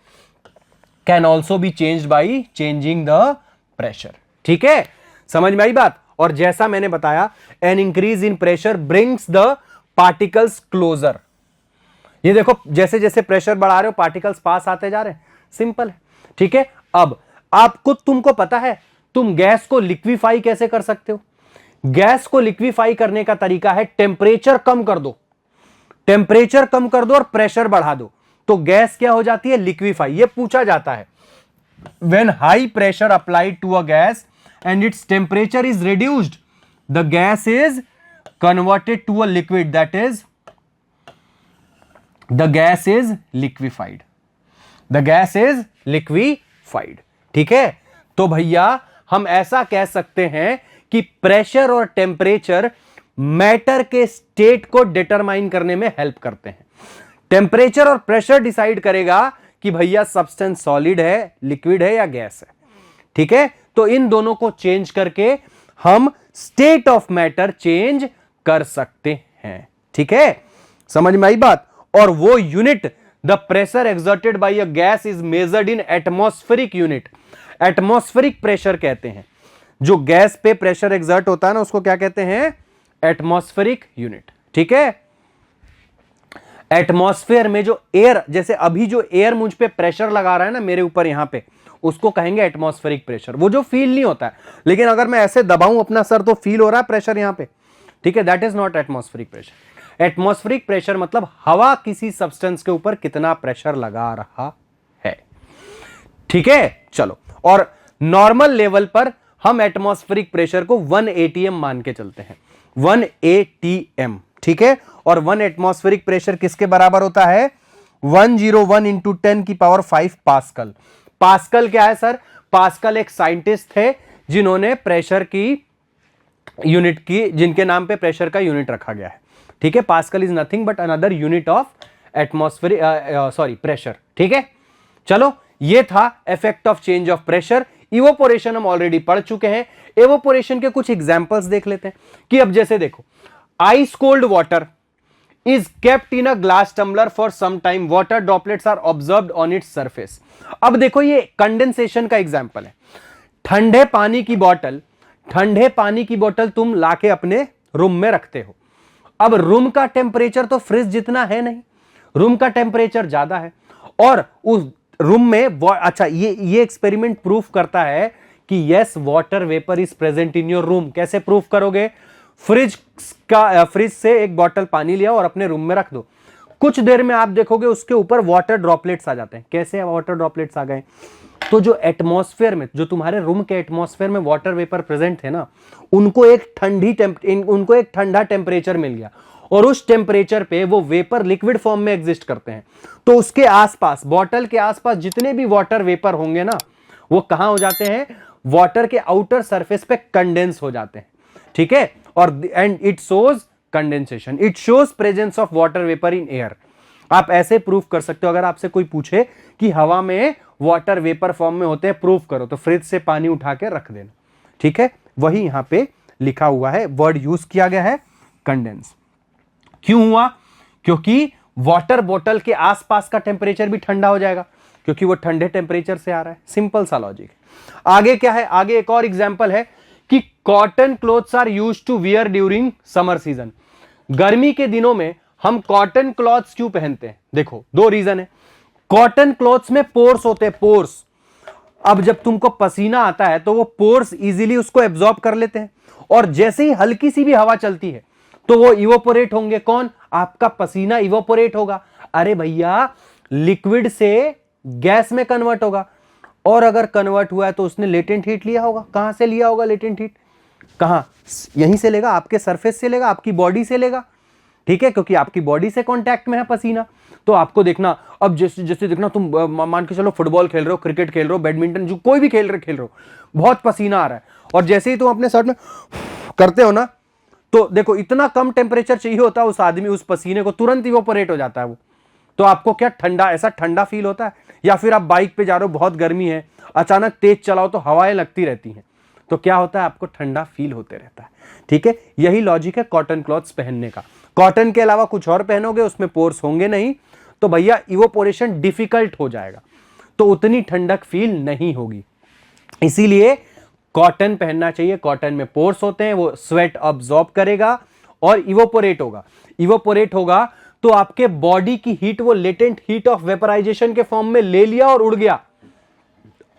can also be changed by changing the pressure. ठीक है, समझ में आई बात। और जैसा मैंने बताया, an increase in pressure brings the particles closer. ये देखो, जैसे जैसे प्रेशर बढ़ा रहे हो पार्टिकल्स पास आते जा रहे हैं, सिंपल है। ठीक है, अब तुमको पता है तुम गैस को लिक्विफाई कैसे कर सकते हो? गैस को लिक्विफाई करने का तरीका है टेम्परेचर कम कर दो, और प्रेशर बढ़ा दो, तो गैस क्या हो जाती है? लिक्विफाई। ये पूछा जाता है, when high pressure applied to a gas and its temperature is reduced, the gas is converted to a liquid, that is the gas is liquefied, ठीक है। तो भैया हम ऐसा कह सकते हैं कि प्रेशर और टेम्परेचर मैटर के स्टेट को डिटरमाइन करने में हेल्प करते हैं। टेम्परेचर और प्रेशर डिसाइड करेगा कि भैया सब्सटेंस सॉलिड है, लिक्विड है या गैस है। ठीक है, तो इन दोनों को चेंज करके हम स्टेट ऑफ मैटर चेंज कर सकते हैं। ठीक है, समझ में आई बात। और वो unit, the pressure exerted by a gas is measured in atmospheric unit. Atmospheric pressure कहते हैं, जो गैस पे प्रेशर एक्सर्ट होता है ना, उसको क्या कहते हैं? Atmospheric unit. ठीक है, एटमॉस्फेयर में जो एयर, जैसे अभी जो एयर मुझ पे प्रेशर लगा रहा है ना मेरे ऊपर यहां पे, उसको कहेंगे एटमॉस्फेरिक प्रेशर। वो जो फील नहीं होता है, लेकिन अगर मैं ऐसे दबाऊं अपना सर तो फील हो रहा है प्रेशर यहां पे। ठीक है, that is not atmospheric pressure. Atmospheric pressure मतलब हवा किसी सब्सटेंस के ऊपर कितना प्रेशर लगा रहा है। ठीक है, चलो। और नॉर्मल लेवल पर हम एटमॉस्फेरिक प्रेशर को 1 atm मान के चलते हैं, 1 atm। ठीक है, और 1 एटमॉस्फेरिक प्रेशर किसके बराबर होता है? 101 इंटू 10 की पावर 5 पास्कल। पास्कल क्या है सर? पास्कल एक साइंटिस्ट थे जिन्होंने प्रेशर की यूनिट की, जिनके नाम पे प्रेशर का यूनिट रखा गया है। ठीक है, pascal is nothing but another unit of atmospheric pressure. ठीक है, चलो, ये था effect of change of pressure. Evaporation हम ऑलरेडी पढ़ चुके हैं। इवोपोरेशन के कुछ एग्जांपल्स देख लेते हैं कि अब जैसे देखो, ice cold water is kept in a glass tumbler for some time, water droplets are observed on its surface। अब देखो, ये कंडेंसेशन का एग्जांपल है। ठंडे पानी की बोतल तुम लाके अपने रूम में रखते हो। अब रूम का टेम्परेचर तो फ्रिज जितना है नहीं, रूम का टेम्परेचर ज्यादा है, और उस रूम में अच्छा, ये एक्सपेरिमेंट प्रूफ करता है कि yes, water vapour is present in your room. कैसे प्रूफ करोगे? फ्रिज से एक बोतल पानी लिया और अपने रूम में रख दो। कुछ देर में आप देखोगे उसके ऊपर वाटर ड्रॉपलेट्स आ जाते हैं। कैसे वाटर ड्रॉपलेट्स आ गए? तो जो एटमॉस्फेयर में, जो तुम्हारे रूम के एटमॉस्फेयर में वाटर वेपर प्रेजेंट है ना, उनको एक ठंडा टेम्परेचर मिल गया, और उस टेम्परेचर पे वो वेपर लिक्विड फॉर्म में एग्जिस्ट करते हैं। तो उसके आसपास, बॉटल के आसपास जितने भी वाटर वेपर होंगे ना, वो कहां हो जाते हैं? वाटर के आउटर सरफेस पे कंडेंस हो जाते हैं। ठीक है, और and it shows condensation, it shows presence of water vapour in air. आप ऐसे प्रूफ कर सकते हो। अगर आपसे कोई पूछे कि हवा में वाटर वेपर फॉर्म में होते हैं, प्रूफ करो, तो फ्रिज से पानी उठा के रख देना। ठीक है, वही यहां पे लिखा हुआ है, वर्ड यूज किया गया है, कंडेंस। क्यों हुआ? क्योंकि वाटर बॉटल के आसपास का टेम्परेचर भी ठंडा हो जाएगा, क्योंकि वो ठंडे टेम्परेचर से आ रहा है। सिंपल सा लॉजिक। आगे क्या है? आगे एक और एग्जांपल है कि cotton clothes are used to wear during summer season. गर्मी के दिनों में हम कॉटन क्लॉथ्स क्यों पहनते हैं? देखो, 2 रीजन है। कॉटन क्लॉथ्स में पोर्स होते हैं, पोर्स। अब जब तुमको पसीना आता है तो वो पोर्स इजीली उसको एब्जॉर्ब कर लेते हैं, और जैसे ही हल्की सी भी हवा चलती है तो वो इवोपोरेट होंगे। कौन? आपका पसीना इवोपोरेट होगा। अरे भैया, लिक्विड से गैस में कन्वर्ट होगा, और अगर कन्वर्ट हुआ है तो उसने लेटेंट हीट लिया होगा। कहां से लिया होगा लेटेंट हीट? कहां? यहीं से लेगा, आपके सरफेस से लेगा, आपकी बॉडी से लेगा। ठीक है, क्योंकि आपकी बॉडी से कांटेक्ट में है पसीना। तो आपको देखना, अब जैसे देखना, तुम मान के चलो फुटबॉल खेल रहे हो, क्रिकेट खेल रहे हो, बैडमिंटन, जो कोई भी खेल रहे हो, बहुत पसीना आ रहा है, और जैसे ही तुम अपने शर्ट में करते हो ना, तो देखो इतना कम टेम्परेचर चाहिए होता है उस आदमी, उस पसीने को तुरंत इवोपोरेट हो जाता है वो। तो आपको क्या ठंडा, ऐसा ठंडा फील होता है? या फिर आप बाइक पे जा रहे हो, बहुत गर्मी है, अचानक तेज चलाओ तो हवाएं लगती रहती हैं, तो क्या होता है? आपको ठंडा फील होते रहता है। ठीक है, यही लॉजिक है कॉटन क्लॉथ्स पहनने का। कॉटन के अलावा कुछ और पहनोगे, उसमें पोर्स होंगे नहीं, तो भैया इवोपोरेशन डिफिकल्ट हो जाएगा, तो उतनी ठंडक फील नहीं होगी। इसीलिए कॉटन पहनना चाहिए। कॉटन में पोर्स होते हैं, वो स्वेट अब्सॉर्ब करेगा और इवोपोरेट होगा। इवोपोरेट होगा तो आपके बॉडी की हीट, वो लेटेंट हीट ऑफ वेपराइजेशन के फॉर्म में ले लिया और उड़ गया,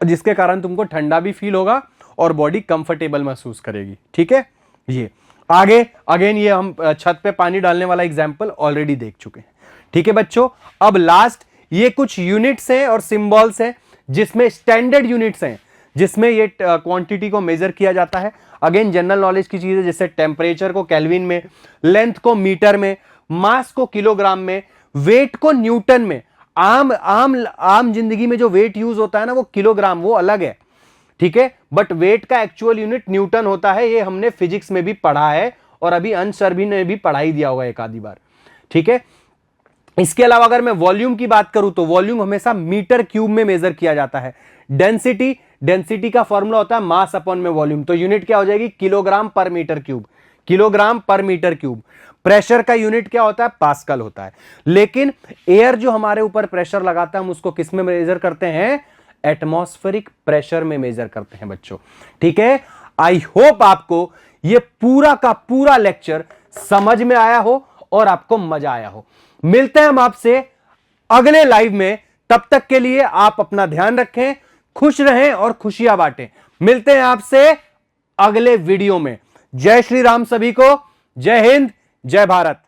जिसके कारण तुमको ठंडा भी फील होगा और बॉडी कंफर्टेबल महसूस करेगी। ठीक है, ये आगे अगेन ये हम छत पे पानी डालने वाला एग्जांपल ऑलरेडी देख चुके हैं। ठीक है बच्चों, अब लास्ट ये कुछ यूनिट्स हैं और सिंबल्स हैं जिसमें स्टैंडर्ड यूनिट्स हैं, जिसमें ये क्वांटिटी को मेजर किया जाता है। अगेन जनरल नॉलेज की चीज है, जैसे टेम्परेचर को केल्विन में, लेंथ को मीटर में, मास को किलोग्राम में, वेट को न्यूटन में। आम जिंदगी में जो वेट यूज होता है ना वो किलोग्राम, वो अलग है। ठीक है, बट वेट का एक्चुअल यूनिट न्यूटन होता है। ये हमने फिजिक्स में भी पढ़ा है और अभी अंश सर भी ने भी पढ़ाई दिया होगा एक आधी बार। ठीक है, इसके अलावा अगर मैं वॉल्यूम की बात करूं तो वॉल्यूम हमेशा मीटर क्यूब में मेजर किया जाता है। डेंसिटी का फॉर्मूला होता है मास अपॉन में वॉल्यूम, तो यूनिट क्या हो जाएगी? किलोग्राम पर मीटर क्यूब। किलोग्राम पर मीटर क्यूब। प्रेशर का यूनिट क्या होता है? पास्कल होता है। लेकिन एयर जो हमारे ऊपर प्रेशर लगाता है हम उसको किस में मेजर करते हैं? एटमॉस्फेरिक प्रेशर में मेजर करते हैं बच्चों। ठीक है, आई होप आपको ये पूरा का पूरा लेक्चर समझ में आया हो और आपको मजा आया हो। मिलते हैं हम आपसे अगले लाइव में, तब तक के लिए आप अपना ध्यान रखें, खुश रहें और खुशियां बांटें। मिलते हैं आपसे अगले वीडियो में। जय श्री राम सभी को, जय हिंद, जय भारत।